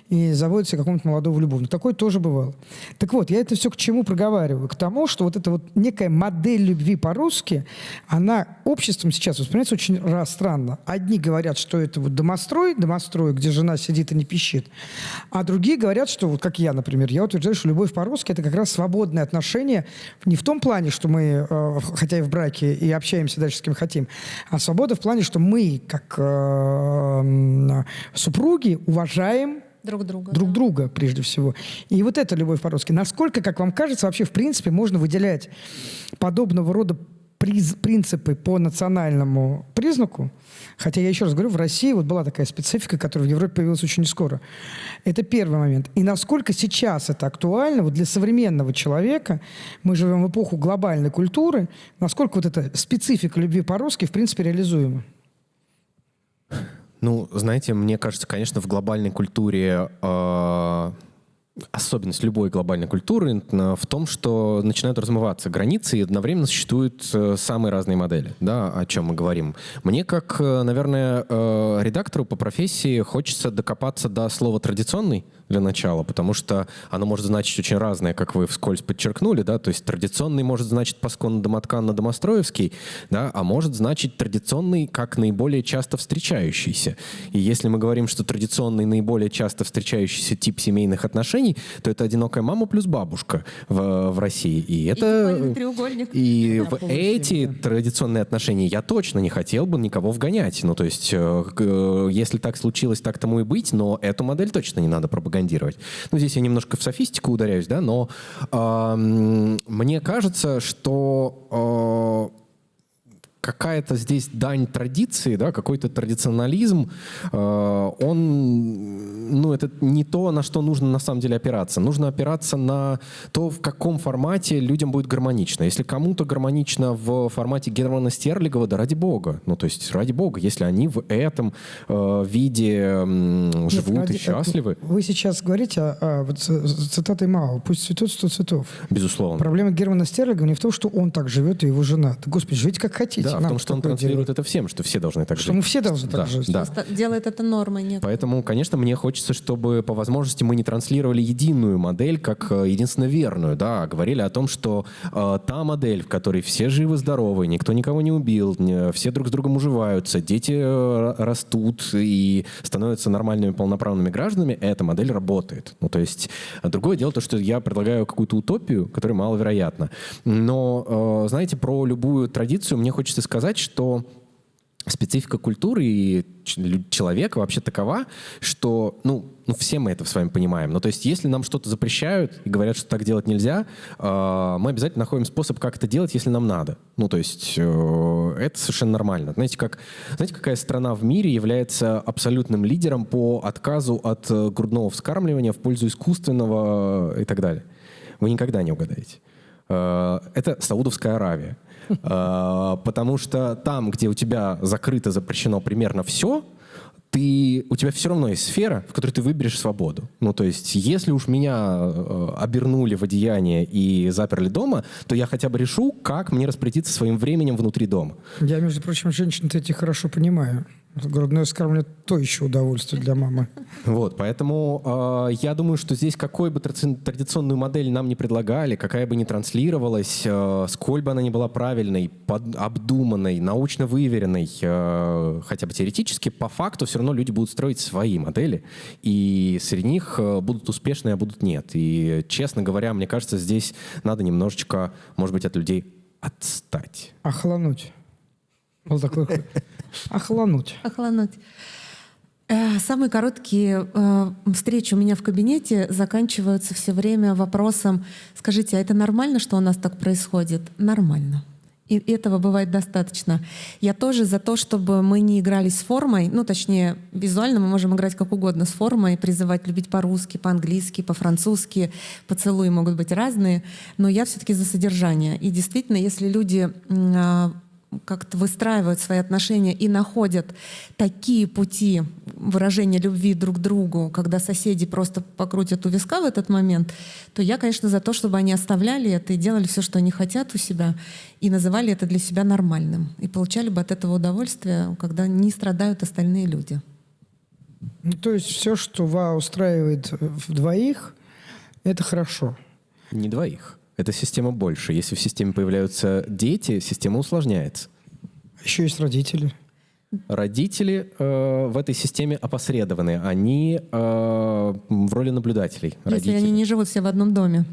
И заводит себе какого-нибудь молодого любовника. Такое тоже бывало. Так вот, я это все к чему проговариваю? К тому, что вот эта вот некая модель любви по-русски, она обществом сейчас воспринимается очень странно. Одни говорят, что это вот домострой, где жена сидит и не пищит. А другие говорят, что, вот как я, например, я утверждаю, что любовь по-русски — это как раз свободные отношения не в том плане, что мы, хотя и в браке, и общаемся дальше с кем хотим, а свобода в плане, что мы, как супруги, уважаем друг друга, прежде всего. И вот это любовь по-русски. Насколько, как вам кажется, вообще в принципе можно выделять подобного рода принципы по национальному признаку? Хотя, я еще раз говорю, в России вот была такая специфика, которая в Европе появилась очень скоро. Это первый момент. И насколько сейчас это актуально вот для современного человека, мы живем в эпоху глобальной культуры, насколько вот эта специфика любви по-русски в принципе реализуема? Ну, знаете, мне кажется, конечно, в глобальной культуре особенность любой глобальной культуры в том, что начинают размываться границы и одновременно существуют самые разные модели. Да, о чем мы говорим. Мне, как, наверное, редактору по профессии, хочется докопаться до слова «традиционный» для начала, потому что оно может значить очень разное, как вы вскользь подчеркнули, да, то есть традиционный может значить пасконно-домотканно-домостроевский, да, а может значить традиционный как наиболее часто встречающийся. И если мы говорим, что традиционный наиболее часто встречающийся тип семейных отношений, то это одинокая мама плюс бабушка в России. И это... треугольник. И в эти традиционные отношения я точно не хотел бы никого вгонять. Ну, то есть, если так случилось, так тому и быть, но эту модель точно не надо пропагандировать. Ну, здесь я немножко в софистику ударяюсь, да, но мне кажется, что какая-то здесь дань традиции, да, какой-то традиционализм, он, ну, это не то, на что нужно на самом деле опираться. Нужно опираться на то, в каком формате людям будет гармонично. Если кому-то гармонично в формате Германа Стерлигова, да ради бога. Ну, то есть ради бога, если они в этом виде живут и счастливы. Вы сейчас говорите вот цитатой Мао: «Пусть цветет 100 цветов». Безусловно. Проблема Германа Стерлигова не в том, что он так живет и его жена. Да, Господи, живите как хотите. Да, в том, что он транслирует это всем, что все должны так жить. Что мы все должны так жить. Да. Делает это нормой, нет. Поэтому, конечно, мне хочется, чтобы по возможности мы не транслировали единую модель как единственно верную, да, говорили о том, что та модель, в которой все живы-здоровы, никто никого не убил, все друг с другом уживаются, дети растут и становятся нормальными полноправными гражданами, эта модель работает. Ну, то есть другое дело то, что я предлагаю какую-то утопию, которая маловероятна. Но, знаете, про любую традицию мне хочется сказать, что специфика культуры и человека вообще такова, что, ну, все мы это с вами понимаем. Ну, то есть, если нам что-то запрещают и говорят, что так делать нельзя, мы обязательно находим способ, как это делать, если нам надо. Ну, то есть, это совершенно нормально. Знаете, какая страна в мире является абсолютным лидером по отказу от грудного вскармливания в пользу искусственного и так далее? Вы никогда не угадаете. Это Саудовская Аравия. Потому что там, где у тебя закрыто, запрещено примерно все, у тебя все равно есть сфера, в которой ты выберешь свободу. Ну, то есть, если уж меня обернули в одеяние и заперли дома, то я хотя бы решу, как мне распорядиться своим временем внутри дома. Я, между прочим, женщин-то эти хорошо понимаю. Грудное вскармливание — то еще удовольствие для мамы. Вот, поэтому я думаю, что здесь какой бы традиционную модель нам не предлагали, какая бы ни транслировалась, сколь бы она ни была правильной, обдуманной, научно выверенной, хотя бы теоретически, по факту все равно люди будут строить свои модели, и среди них будут успешные, а будут нет. И, честно говоря, мне кажется, здесь надо немножечко, может быть, от людей отстать. Охлануть. Вот такой. Охлануть. Самые короткие встречи у меня в кабинете заканчиваются все время вопросом: скажите, а это нормально, что у нас так происходит? Нормально. И этого бывает достаточно. Я тоже за то, чтобы мы не играли с формой, ну, точнее, визуально мы можем играть как угодно с формой, призывать любить по-русски, по-английски, по-французски, поцелуи могут быть разные, но я все-таки за содержание. И действительно, если люди как-то выстраивают свои отношения и находят такие пути выражения любви друг к другу, когда соседи просто покрутят у виска в этот момент, то я, конечно, за то, чтобы они оставляли это и делали все, что они хотят у себя, и называли это для себя нормальным. И получали бы от этого удовольствие, когда не страдают остальные люди. Ну, то есть все, что вас устраивает в двоих, это хорошо. Не двоих. Эта система больше. Если в системе появляются дети, система усложняется. Еще есть родители. Родители в этой системе опосредованы. Они в роли наблюдателей. Если родители. они не живут все в одном доме.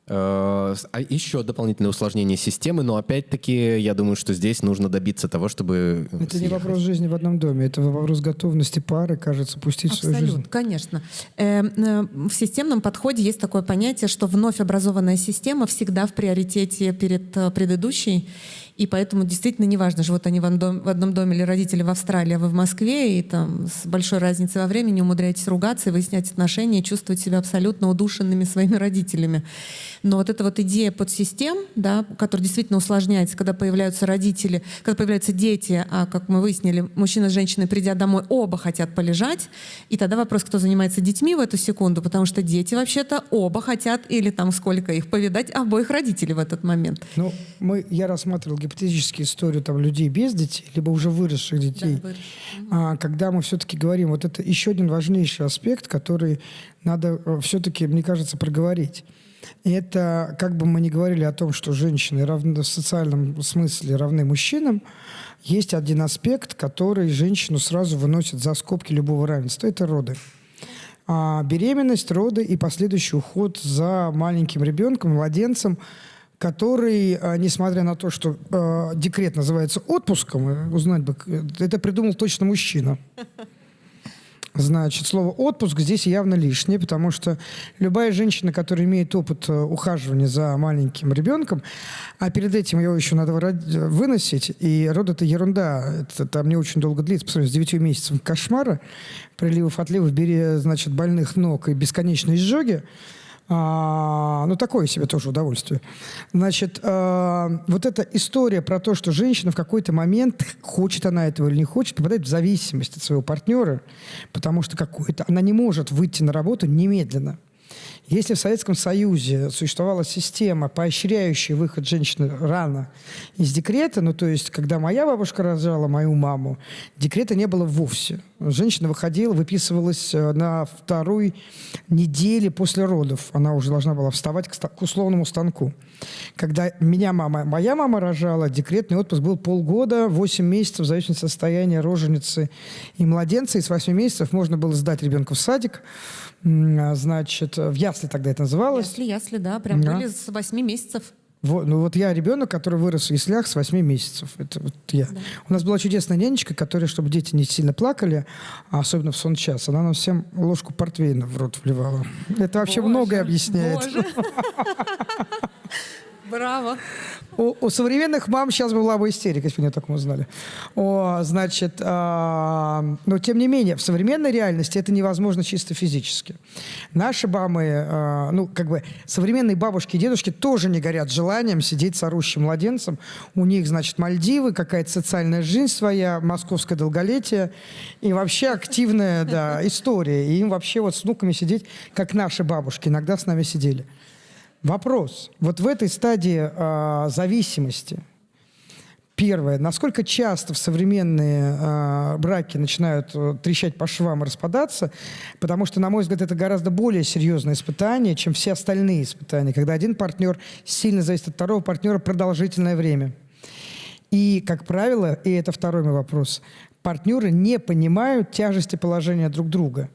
А еще дополнительное усложнение системы, но опять-таки я думаю, что здесь нужно добиться того, чтобы Это не вопрос жизни в одном доме, это вопрос готовности пары, кажется, пустить в свою жизнь. Конечно. В системном подходе есть такое понятие, что вновь образованная система всегда в приоритете перед предыдущей. И поэтому действительно неважно, живут они в одном доме или родители в Австралии, а вы в Москве, и там с большой разницей во времени умудряетесь ругаться и выяснять отношения, и чувствовать себя абсолютно удушенными своими родителями. Но вот эта вот идея подсистем, да, которая действительно усложняется, когда появляются родители, когда появляются дети, а, как мы выяснили, мужчина с женщиной, придя домой, оба хотят полежать, и тогда вопрос, кто занимается детьми в эту секунду, потому что дети вообще-то оба хотят, или там сколько их, повидать обоих родителей в этот момент. Ну, я рассматривал гипотетически историю там, людей без детей, либо уже выросших детей. Да, когда мы все-таки говорим, вот это еще один важнейший аспект, который надо все-таки, мне кажется, проговорить. И это, как бы мы ни говорили о том, что женщины равны, в социальном смысле равны мужчинам, есть один аспект, который женщину сразу выносит за скобки любого равенства. Это роды. Беременность, роды и последующий уход за маленьким ребенком, младенцем, который, несмотря на то, что декрет называется отпуском, узнать бы, это придумал точно мужчина. Значит, слово «отпуск» здесь явно лишнее, потому что любая женщина, которая имеет опыт ухаживания за маленьким ребенком, а перед этим его еще надо выносить, и род – это ерунда, это там не очень долго длится, по сравнению с 9 месяцев кошмара, приливов, отливов, значит, больных ног и бесконечной изжоги. Ну, такое себе тоже удовольствие. Значит, вот эта история про то, что женщина в какой-то момент, хочет она этого или не хочет, попадает в зависимость от своего партнера, потому что она не может выйти на работу немедленно. Если в Советском Союзе существовала система, поощряющая выход женщины рано из декрета, ну, то есть, когда моя бабушка рожала мою маму, декрета не было вовсе. Женщина выходила, выписывалась на 2-й неделе после родов. Она уже должна была вставать к условному станку. Когда моя мама рожала, декретный отпуск был полгода, 8 месяцев, в зависимости от состояния роженицы и младенца. И с 8 месяцев можно было сдать ребенка в садик, значит, в ясли тогда это называлось. Ясли, да, прям были с 8 месяцев. Вот я ребенок, который вырос в яслях с 8 месяцев. Это вот я. Да. У нас была чудесная нянечка, которая, чтобы дети не сильно плакали, а особенно в сон час, она нам всем ложку портвейна в рот вливала. Это вообще многое объясняет. Браво. У современных мам сейчас была бы истерика, если бы меня так узнали. Значит, но тем не менее, в современной реальности это невозможно чисто физически. Наши мамы, современные бабушки и дедушки тоже не горят желанием сидеть с орущим младенцем. У них, значит, Мальдивы, какая-то социальная жизнь своя, московское долголетие и вообще активная, история. И им вообще вот с внуками сидеть, как наши бабушки иногда с нами сидели. Вопрос. Вот в этой стадии зависимости, первое, насколько часто в современные браки начинают трещать по швам и распадаться, потому что, на мой взгляд, это гораздо более серьезное испытание, чем все остальные испытания, когда один партнер сильно зависит от второго партнера продолжительное время. И, как правило, и это второй мой вопрос, партнеры не понимают тяжести положения друг друга.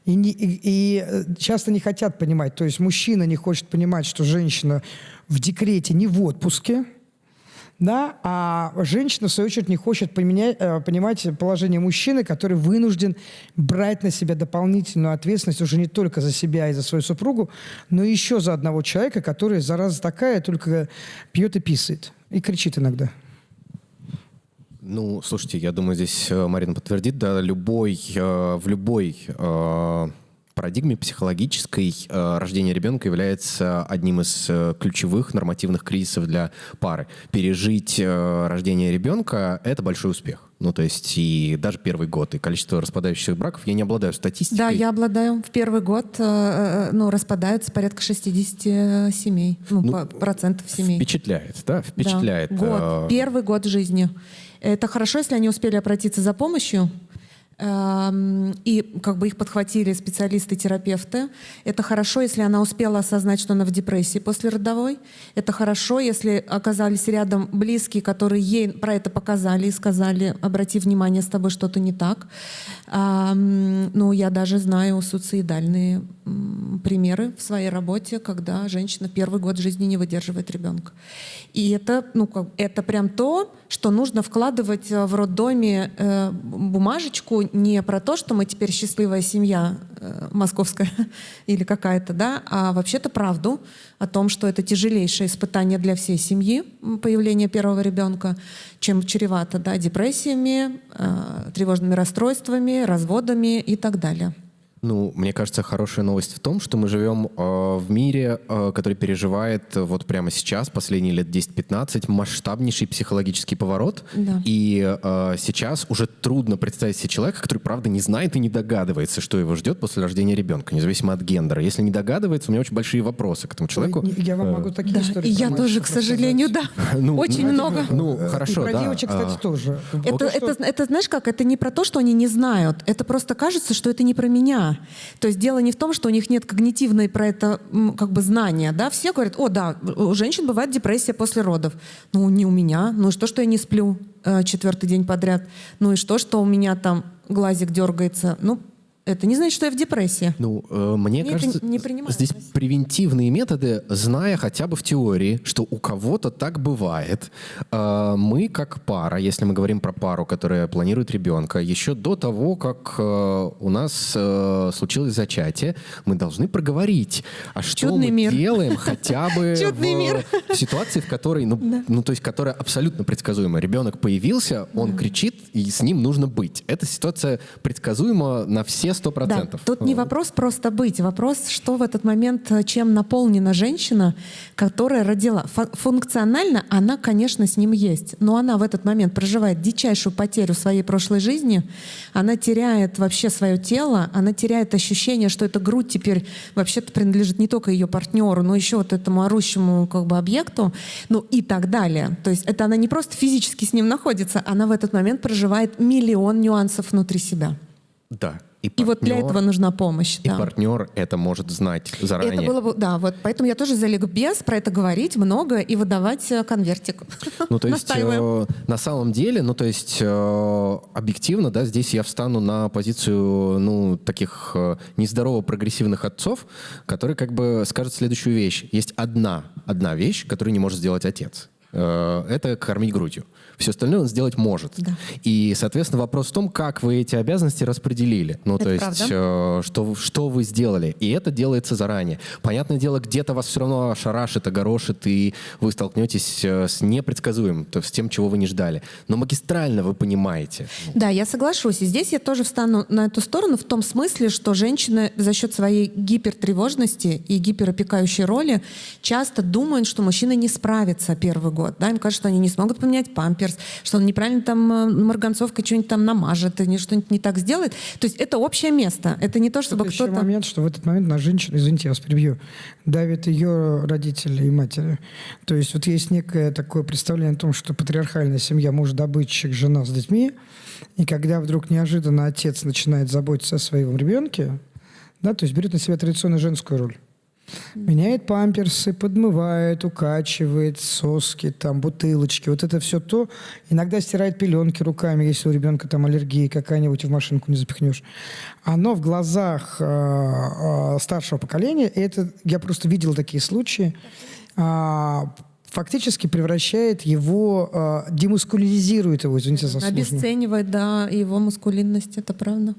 И часто не хотят понимать. То есть мужчина не хочет понимать, что женщина в декрете не в отпуске, да, а женщина, в свою очередь, не хочет понимать положение мужчины, который вынужден брать на себя дополнительную ответственность уже не только за себя и за свою супругу, но и еще за одного человека, который, зараза такая, только пьет и писает. И кричит иногда. Ну, слушайте, я думаю, здесь Марина подтвердит, да, в любой парадигме психологической рождение ребенка является одним из ключевых нормативных кризисов для пары. Пережить рождение ребенка — это большой успех. Ну, то есть и даже первый год, и количество распадающихся браков, я не обладаю статистикой. Да, я обладаю. В первый год распадаются порядка 60 семей, процентов семей. Впечатляет, да? Впечатляет. Да, первый год жизни. Это хорошо, если они успели обратиться за помощью, и как бы их подхватили специалисты-терапевты. Это хорошо, если она успела осознать, что она в депрессии послеродовой. Это хорошо, если оказались рядом близкие, которые ей про это показали и сказали: обрати внимание, с тобой что-то не так. Я даже знаю суицидальные примеры в своей работе, когда женщина первый год жизни не выдерживает ребенка. И это, это прям то, что нужно вкладывать в роддоме бумажечку не про то, что мы теперь счастливая семья московская или какая-то, да, а вообще-то правду о том, что это тяжелейшее испытание для всей семьи, появление первого ребенка, чем чревато, да, депрессиями, тревожными расстройствами, разводами и так далее. Мне кажется, хорошая новость в том, что мы живем в мире, который переживает вот прямо сейчас, последние лет 10-15, масштабнейший психологический поворот. Да. И сейчас уже трудно представить себе человека, который, правда, не знает и не догадывается, что его ждет после рождения ребенка, независимо от гендера. Если не догадывается, у меня очень большие вопросы к этому человеку. Я вам могу такие истории. И я тоже, к сожалению, да. Очень много. Хорошо, и про девочек, кстати, тоже. Это, знаешь как, это не про то, что они не знают. Это просто кажется, что это не про меня. То есть дело не в том, что у них нет когнитивной про это знания. Да? Все говорят: о, да, у женщин бывает депрессия после родов. Не у меня. И что я не сплю 4-й день подряд? И что у меня там глазик дергается? Это не значит, что я в депрессии. Мне кажется, здесь превентивные методы, зная хотя бы в теории, что у кого-то так бывает. Мы как пара, если мы говорим про пару, которая планирует ребенка, еще до того, как у нас случилось зачатие, мы должны проговорить, а что Чудный мы мир. делаем хотя бы в ситуации, в которой, то есть, которая абсолютно предсказуема. Ребенок появился, он кричит, и с ним нужно быть. Эта ситуация предсказуема на все 100%. Да, тут не вопрос просто быть, вопрос, что в этот момент, чем наполнена женщина, которая родила. Функционально она, конечно, с ним есть, но она в этот момент проживает дичайшую потерю своей прошлой жизни, она теряет вообще свое тело, она теряет ощущение, что эта грудь теперь вообще-то принадлежит не только ее партнеру, но еще вот этому орущему объекту, и так далее. То есть это она не просто физически с ним находится, она в этот момент проживает миллион нюансов внутри себя. Да. И вот для этого нужна помощь. И партнер это может знать заранее. Это было бы, поэтому я тоже за ликбез, про это говорить много и выдавать конвертик. То есть на самом деле, объективно, да, здесь я встану на позицию, таких нездорово прогрессивных отцов, которые скажут следующую вещь. Есть одна вещь, которую не может сделать отец. Это кормить грудью. Все остальное он сделать может. Да. И, соответственно, вопрос в том, как вы эти обязанности распределили. Что вы сделали. И это делается заранее. Понятное дело, где-то вас все равно ошарашит, огорошит, и вы столкнетесь с непредсказуемым, то есть с тем, чего вы не ждали. Но магистрально вы понимаете. Да, я соглашусь. И здесь я тоже встану на эту сторону в том смысле, что женщины за счет своей гипертревожности и гиперопекающей роли часто думают, что мужчина не справится первый год. Да? Им кажется, что они не смогут поменять памперс, что он неправильно там марганцовкой что-нибудь там намажет, или что-нибудь не так сделает. То есть это общее место. Это не то, чтобы кто-то... Еще момент, что в этот момент на женщину, извините, я вас перебью, давят ее родители и матери. То есть вот есть некое такое представление о том, что патриархальная семья, муж-добытчик, жена с детьми, и когда вдруг неожиданно отец начинает заботиться о своем ребенке, да, то есть берет на себя традиционную женскую роль. Меняет памперсы, подмывает, укачивает, соски, бутылочки. Вот это все то. Иногда стирает пеленки руками, если у ребенка аллергия какая-нибудь, в машинку не запихнешь. Оно в глазах старшего поколения, и это я просто видел такие случаи, фактически превращает его, демускулизирует его, извините за сложность. Обесценивает, да, его мускулинность, это правда.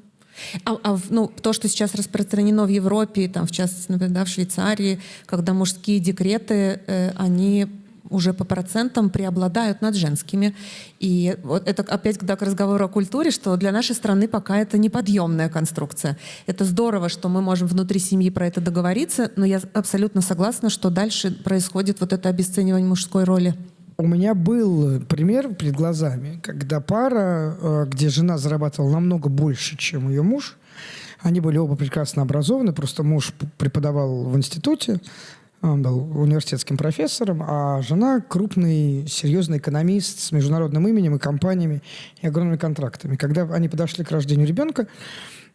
То, что сейчас распространено в Европе, в частности, например, в Швейцарии, когда мужские декреты, они уже по процентам преобладают над женскими. И вот это опять к разговору о культуре, что для нашей страны пока это неподъемная конструкция. Это здорово, что мы можем внутри семьи про это договориться, но я абсолютно согласна, что дальше происходит вот это обесценивание мужской роли. У меня был пример перед глазами, когда пара, где жена зарабатывала намного больше, чем ее муж, они были оба прекрасно образованы, просто муж преподавал в институте, он был университетским профессором, а жена крупный, серьезный экономист с международным именем и компаниями, и огромными контрактами. Когда они подошли к рождению ребенка,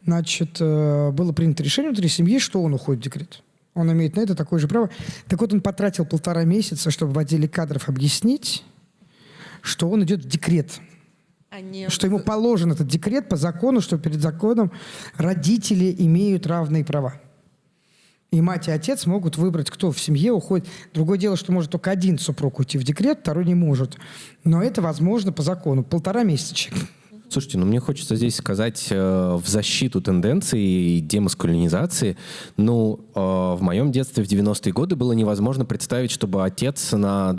значит, было принято решение внутри семьи, что он уходит в декрет. Он имеет на это такое же право. Так вот, он потратил 1,5 месяца, чтобы в отделе кадров объяснить, что он идет в декрет. Что ему положен этот декрет по закону, что перед законом родители имеют равные права. И мать и отец могут выбрать, кто в семье уходит. Другое дело, что может только один супруг уйти в декрет, второй не может. Но это возможно по закону. 1,5 месяца. Слушайте, ну мне хочется здесь сказать в защиту тенденции и демаскулинизации. Ну, в моем детстве в 90-е годы было невозможно представить, чтобы отец на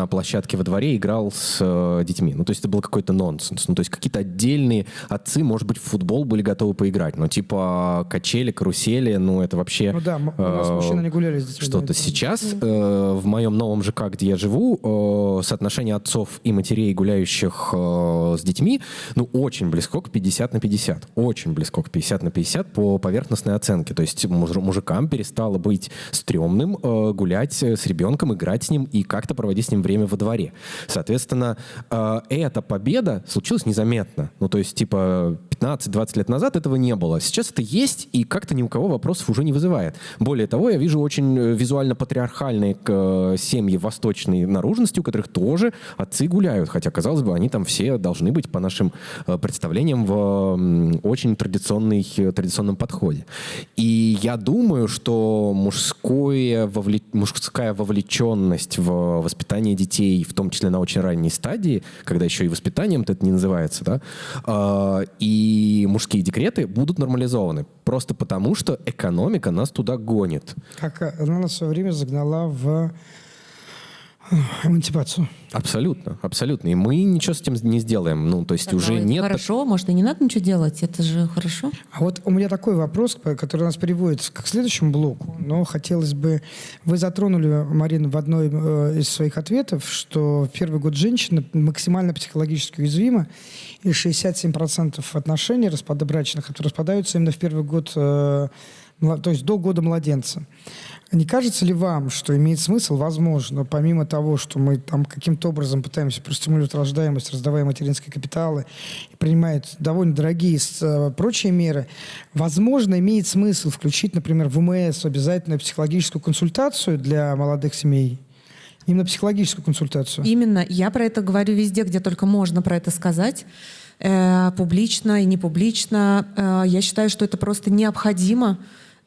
площадке во дворе играл с детьми. Ну, то есть это был какой-то нонсенс. Ну, то есть какие-то отдельные отцы, может быть, в футбол были готовы поиграть. Но типа качели, карусели, ну это вообще... Ну да, у нас мужчины не гуляли с детьми. Что-то сейчас в моем новом ЖК, где я живу, соотношение отцов и матерей, гуляющих с детьми, ну, очень близко к 50/50. Очень близко к 50/50 по поверхностной оценке. То есть мужикам перестало быть стрёмным гулять с ребенком, играть с ним и как-то проводить с ним время во дворе. Соответственно, эта победа случилась незаметно. Ну, то есть, типа, 15-20 лет назад этого не было. Сейчас это есть, и как-то ни у кого вопросов уже не вызывает. Более того, я вижу очень визуально патриархальные семьи восточной наружности, у которых тоже отцы гуляют. Хотя, казалось бы, они там все должны быть по нашим представлениям в очень традиционном подходе. И я думаю, что мужская вовлеченность в воспитание детей, в том числе на очень ранней стадии, когда еще и воспитанием это не называется, да, и мужские декреты будут нормализованы. Просто потому, что экономика нас туда гонит. Как она нас в свое время загнала в эмансипацию. Абсолютно, абсолютно. И мы ничего с этим не сделаем. Ну, то есть Тогда уже нет... Хорошо, может, и не надо ничего делать, это же хорошо. А вот у меня такой вопрос, который нас приводит к следующему блоку, но хотелось бы... Вы затронули, Марина, в одной из своих ответов, что в первый год женщина максимально психологически уязвима, и 67% отношений брачных распадаются именно в первый год, то есть до года младенца. Не кажется ли вам, что имеет смысл, возможно, помимо того, что мы там каким-то образом пытаемся простимулировать рождаемость, раздавая материнские капиталы, и принимают довольно дорогие прочие меры, возможно, имеет смысл включить, например, в УМС обязательную психологическую консультацию для молодых семей? Именно психологическую консультацию? Именно. Я про это говорю везде, где только можно про это сказать. Публично и не публично. Я считаю, что это просто необходимо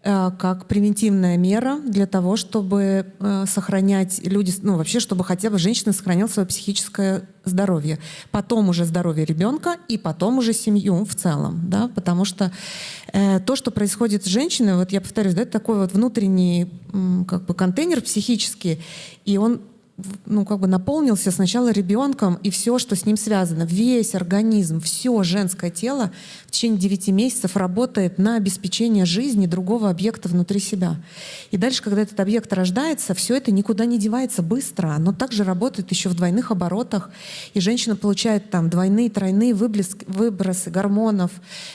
как превентивная мера для того, чтобы сохранять люди, ну вообще, чтобы хотя бы женщина сохраняла свое психическое здоровье, потом уже здоровье ребенка и потом уже семью в целом, да, потому что то, что происходит с женщиной, вот я повторюсь, да, это такой вот внутренний как бы контейнер психический, и он наполнился сначала ребенком, и все, что с ним связано, весь организм, все женское тело в течение 9 месяцев работает на обеспечение жизни другого объекта внутри себя. И дальше, когда этот объект рождается, все это никуда не девается быстро. Оно также работает еще в двойных оборотах, и женщина получает там двойные, тройные выбросы гормонов.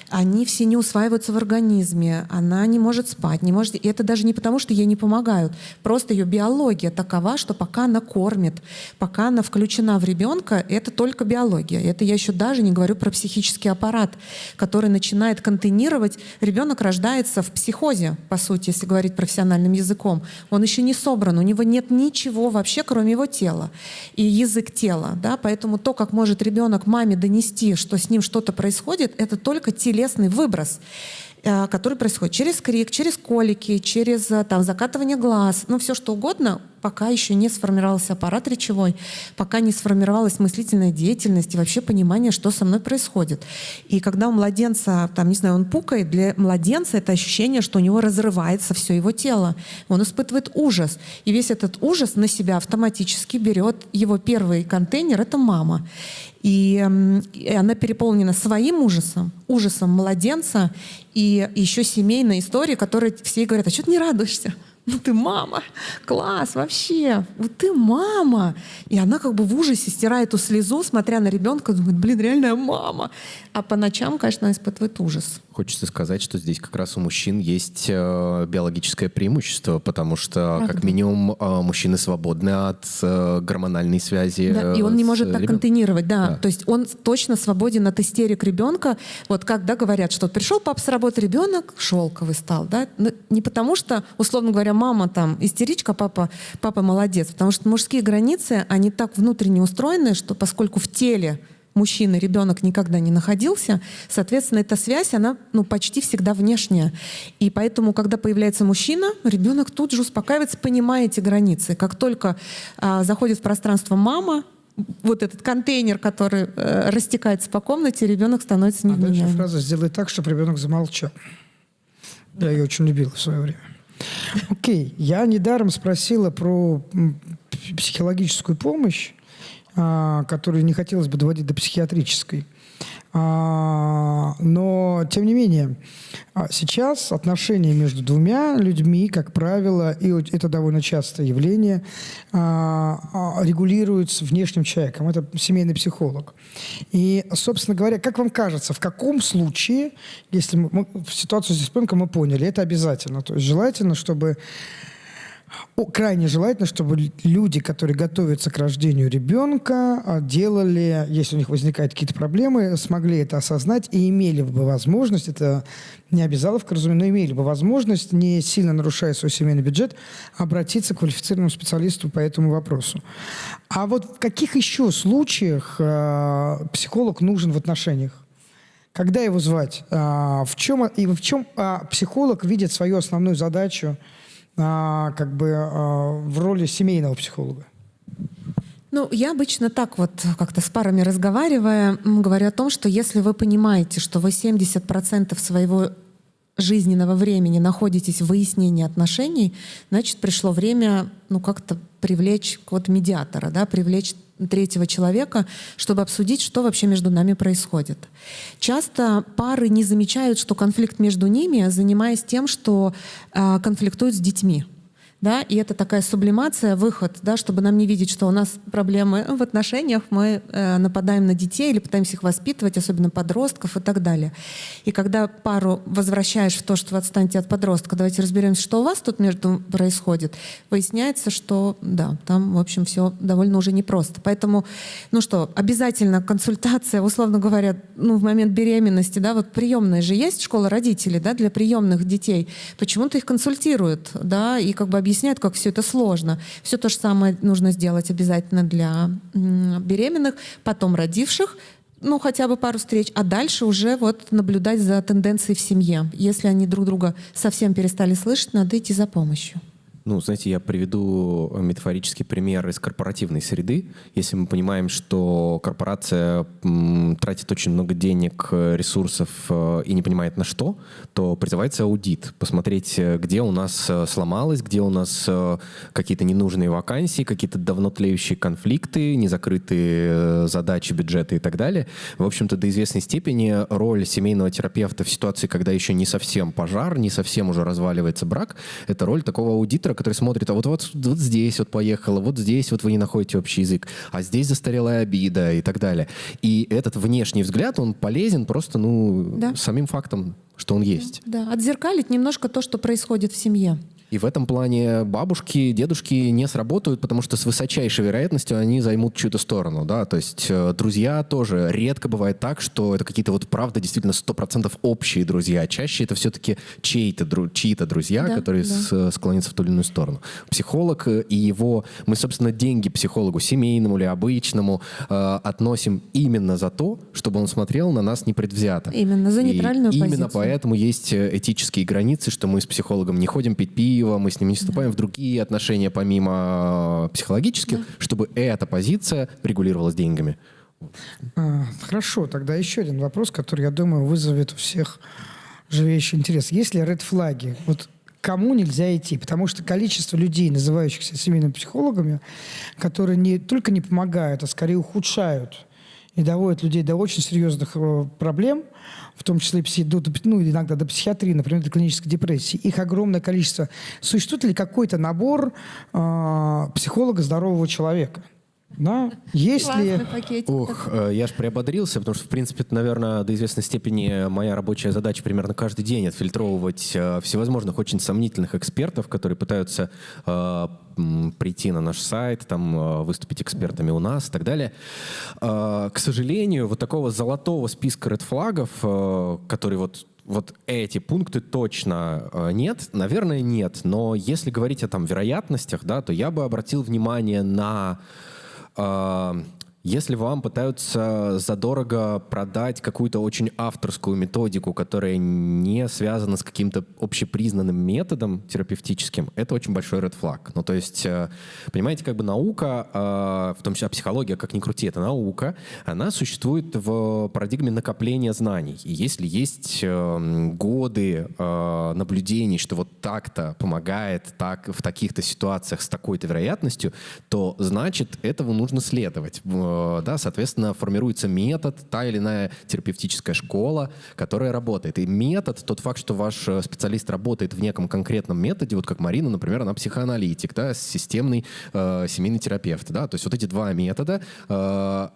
Они все не усваиваются в организме, она не может спать, не может... И это даже не потому, что ей не помогают. Просто ее биология такова, что пока она кормит, пока она включена в ребенка, это только биология. Это я еще даже не говорю про психический аппарат, который начинает контейнировать. Ребенок рождается в психозе, по сути, если говорить профессиональным языком. Он еще не собран, у него нет ничего вообще, кроме его тела и язык тела. Да? Поэтому то, как может ребенок маме донести, что с ним что-то происходит, это только телесный выброс, который происходит через крик, через колики, через там, закатывание глаз, ну все что угодно. пока еще не сформировался аппарат речевой, пока не сформировалась мыслительная деятельность и вообще понимание, что со мной происходит. И когда у младенца, там, не знаю, он пукает, для младенца это ощущение, что у него разрывается все его тело. Он испытывает ужас. И весь этот ужас на себя автоматически берет его первый контейнер — это мама. И она переполнена своим ужасом, ужасом младенца и еще семейной историей, которой все говорят: а что ты не радуешься? Ну ты мама, класс, вообще, вот ты мама. И она как бы в ужасе стирает эту слезу, смотря на ребенка, думает: блин, реальная мама. А по ночам, конечно, она испытывает ужас. Хочется сказать, что здесь как раз у мужчин есть биологическое преимущество, потому что, Правда. как минимум, мужчины свободны от гормональной связи. Да, и он не может так ребенком. контейнировать, да. Да. То есть он точно свободен от истерик ребенка. Вот когда говорят, что пришел папа с работы, ребенок шелковый стал, да. Но не потому что, условно говоря, мама там истеричка, папа молодец, потому что мужские границы, они так внутренне устроены, что поскольку в теле мужчины ребенок никогда не находился, соответственно, эта связь, она почти всегда внешняя. И поэтому, когда появляется мужчина, ребенок тут же успокаивается, понимая эти границы. Как только заходит в пространство мама, вот этот контейнер, который растекается по комнате, ребенок становится А дальше невменяемым. фраза «сделай так, чтобы ребенок замолчал». Я ее очень любил в свое время. Окей, я недаром спросила про психологическую помощь, которую не хотелось бы доводить до психиатрической. Но, тем не менее, сейчас отношения между двумя людьми, как правило, и это довольно частое явление, регулируются внешним человеком. Это семейный психолог. И, собственно говоря, как вам кажется, в каком случае, если мы в ситуацию с ребенком мы поняли, это обязательно. То есть желательно, чтобы... Крайне желательно, чтобы люди, которые готовятся к рождению ребенка, делали, если у них возникают какие-то проблемы, смогли это осознать и имели бы возможность, это не обязаловка, разумеется, но имели бы возможность, не сильно нарушая свой семейный бюджет, обратиться к квалифицированному специалисту по этому вопросу. А вот в каких еще случаях психолог нужен в отношениях? Когда его звать? В чем психолог видит свою основную задачу в роли семейного психолога? Я обычно так вот как-то с парами разговаривая, говорю о том, что если вы понимаете, что вы 70% своего жизненного времени находитесь в выяснении отношений, значит, пришло время как-то привлечь медиатора, да, привлечь третьего человека, чтобы обсудить, что вообще между нами происходит. Часто пары не замечают, что конфликт между ними, занимаясь тем, что конфликтуют с детьми. Да, и это такая сублимация, выход, да, чтобы нам не видеть, что у нас проблемы в отношениях, мы нападаем на детей или пытаемся их воспитывать, особенно подростков и так далее. И когда пару возвращаешь в то, что вы отстаньте от подростка, давайте разберемся, что у вас тут между происходит, выясняется, что да, там, в общем, все довольно уже непросто. Поэтому, обязательно консультация, условно говоря, в момент беременности, да, вот приемная же есть школа родителей, да, для приемных детей. Почему-то их консультируют, да, и объясняют, как все это сложно. Все то же самое нужно сделать обязательно для беременных, потом родивших, хотя бы пару встреч, а дальше уже наблюдать за тенденцией в семье. Если они друг друга совсем перестали слышать, надо идти за помощью. Знаете, я приведу метафорический пример из корпоративной среды. Если мы понимаем, что корпорация тратит очень много денег, ресурсов и не понимает на что, то призывается аудит. Посмотреть, где у нас сломалось, где у нас какие-то ненужные вакансии, какие-то давно тлеющие конфликты, незакрытые задачи, бюджеты и так далее. В общем-то, до известной степени роль семейного терапевта в ситуации, когда еще не совсем пожар, не совсем уже разваливается брак, это роль такого аудитора, который смотрит, а вот здесь поехало, вот здесь вы не находите общий язык, а здесь застарелая обида и так далее. И этот внешний взгляд, он полезен просто, самим фактом, что он есть. Да, отзеркалить немножко то, что происходит в семье. И в этом плане бабушки, дедушки не сработают, потому что с высочайшей вероятностью они займут чью-то сторону. Да? То есть друзья тоже. Редко бывает так, что это какие-то правда действительно 100% общие друзья. Чаще это все-таки чьи-то друзья, да, которые склонятся в ту или иную сторону. Психолог и его... Мы, собственно, деньги психологу, семейному или обычному, относим именно за то, чтобы он смотрел на нас непредвзято. Именно, за нейтральную позицию. Именно поэтому есть этические границы, что мы с психологом не ходим пить пиво, пиво, мы с ними не вступаем в другие отношения помимо психологических, чтобы эта позиция регулировалась деньгами. Хорошо, тогда еще один вопрос, который, я думаю, вызовет у всех живейший интерес. Есть ли ред-флаги? Вот кому нельзя идти? Потому что количество людей, называющихся семейными психологами, которые не только не помогают, а скорее ухудшают и доводят людей до очень серьезных проблем, в том числе иногда до психиатрии, например, до клинической депрессии. Их огромное количество. Существует ли какой-то набор психолога здорового человека? Да? Есть ли... Ох, я ж приободрился, потому что, в принципе, это, наверное, до известной степени моя рабочая задача примерно каждый день отфильтровывать всевозможных очень сомнительных экспертов, которые пытаются прийти на наш сайт, там, выступить экспертами у нас и так далее. К сожалению, вот такого золотого списка редфлагов, который вот эти пункты точно нет, наверное, нет. Но если говорить о вероятностях, да, то я бы обратил внимание на... Если вам пытаются задорого продать какую-то очень авторскую методику, которая не связана с каким-то общепризнанным методом терапевтическим, это очень большой red flag. Ну, то есть, понимаете, как бы наука, в том числе психология, как ни крути, это наука, она существует в парадигме накопления знаний. И если есть годы наблюдений, что вот так-то помогает, так в таких-то ситуациях с такой-то вероятностью, то значит, этому нужно следовать. Да, соответственно, формируется метод, та или иная терапевтическая школа, которая работает. И метод, тот факт, что ваш специалист работает в неком конкретном методе, вот как Марина, например, она психоаналитик, да, системный семейный терапевт. Да, то есть вот эти два метода,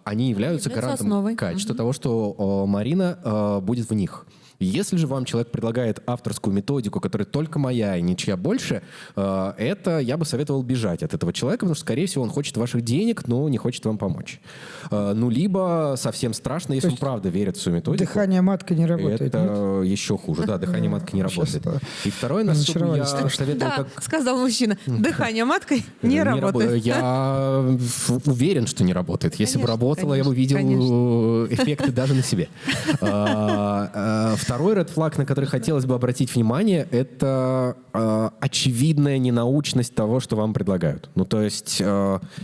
они являются гарантом основой. Качества того, что Марина будет в них. Если же вам человек предлагает авторскую методику, которая только моя и ничья больше, это я бы советовал бежать от этого человека, потому что, скорее всего, он хочет ваших денег, но не хочет вам помочь. Либо совсем страшно, если он правда верит в свою методику. Дыхание маткой не работает. Это еще хуже, да, дыхание маткой не работает. И второе, на что я советовал... Да, сказал мужчина, дыхание маткой не работает. Я уверен, что не работает. Если бы работало, я бы видел эффекты даже на себе. Второй red flag, на который хотелось бы обратить внимание, это очевидная ненаучность того, что вам предлагают. Ну, то есть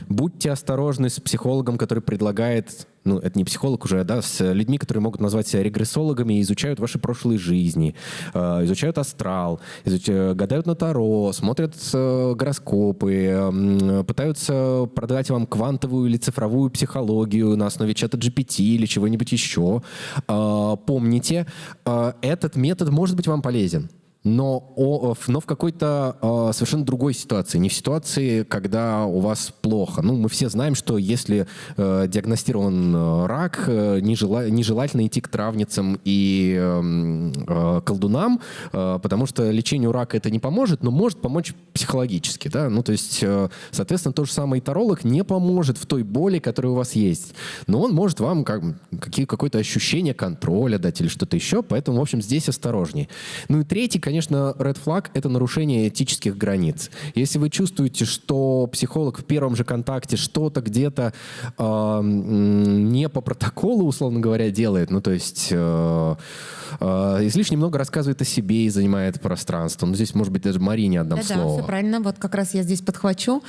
будьте осторожны с психологом, который предлагает, ну, это не психолог уже, да, с людьми, которые могут назвать себя регрессологами и изучают ваши прошлые жизни, изучают астрал, гадают на Таро, смотрят гороскопы, пытаются продать вам квантовую или цифровую психологию на основе чата GPT или чего-нибудь еще. Помните, этот метод может быть вам полезен. Но в какой-то совершенно другой ситуации. Не в ситуации, когда у вас плохо. Ну, мы все знаем, что если диагностирован рак, нежелательно идти к травницам и колдунам, потому что лечению рака это не поможет, но может помочь психологически. Да? Ну, то есть, соответственно, то же самое и таролог не поможет в той боли, которая у вас есть. Но он может вам какое-то ощущение контроля дать или что-то еще. Поэтому, в общем, здесь осторожнее. Ну и третий, конечно, red flag — это нарушение этических границ. Если вы чувствуете, что психолог в первом же контакте что-то где-то не по протоколу, условно говоря, делает, ну то есть излишне много рассказывает о себе и занимает пространство. Ну здесь, может быть, даже Марине отдам слово. Да, все правильно. Вот как раз я здесь подхвачу.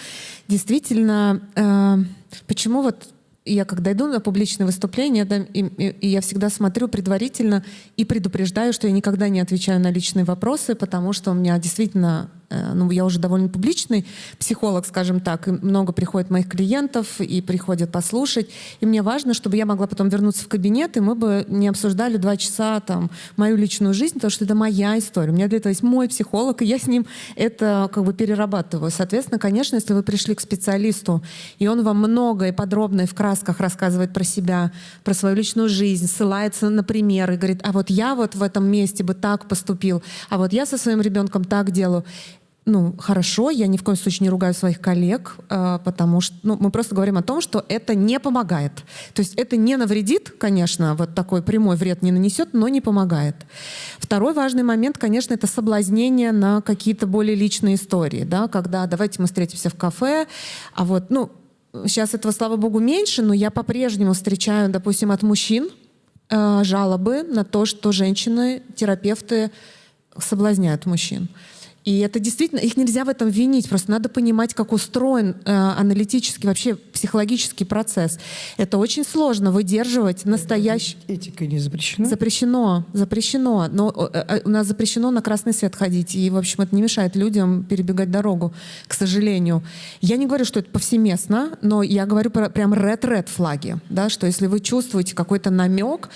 Действительно, почему вот я когда иду на публичное выступление, да, и я всегда смотрю предварительно и предупреждаю, что я никогда не отвечаю на личные вопросы, потому что у меня действительно, я уже довольно публичный психолог, скажем так, и много приходит моих клиентов, и приходят послушать. И мне важно, чтобы я могла потом вернуться в кабинет, и мы бы не обсуждали 2 часа мою личную жизнь, потому что это моя история. У меня для этого есть мой психолог, и я с ним это перерабатываю. Соответственно, конечно, если вы пришли к специалисту, и он вам много и подробно, и в красках рассказывает про себя, про свою личную жизнь, ссылается на примеры, говорит, а вот я вот в этом месте бы так поступил, а вот я со своим ребенком так делаю. Хорошо, я ни в коем случае не ругаю своих коллег, потому что мы просто говорим о том, что это не помогает. То есть это не навредит, конечно, вот такой прямой вред не нанесет, но не помогает. Второй важный момент, конечно, это соблазнение на какие-то более личные истории, да, когда давайте мы встретимся в кафе, а вот, сейчас этого, слава богу, меньше, но я по-прежнему встречаю, допустим, от мужчин жалобы на то, что женщины, терапевты соблазняют мужчин. И это действительно, их нельзя в этом винить, просто надо понимать, как устроен аналитический, вообще психологический процесс. Это очень сложно выдерживать настоящий... Этикой не запрещено? Запрещено. Но у нас запрещено на красный свет ходить, и, в общем, это не мешает людям перебегать дорогу, к сожалению. Я не говорю, что это повсеместно, но я говорю про прям red флаги, да, что если вы чувствуете какой-то намек,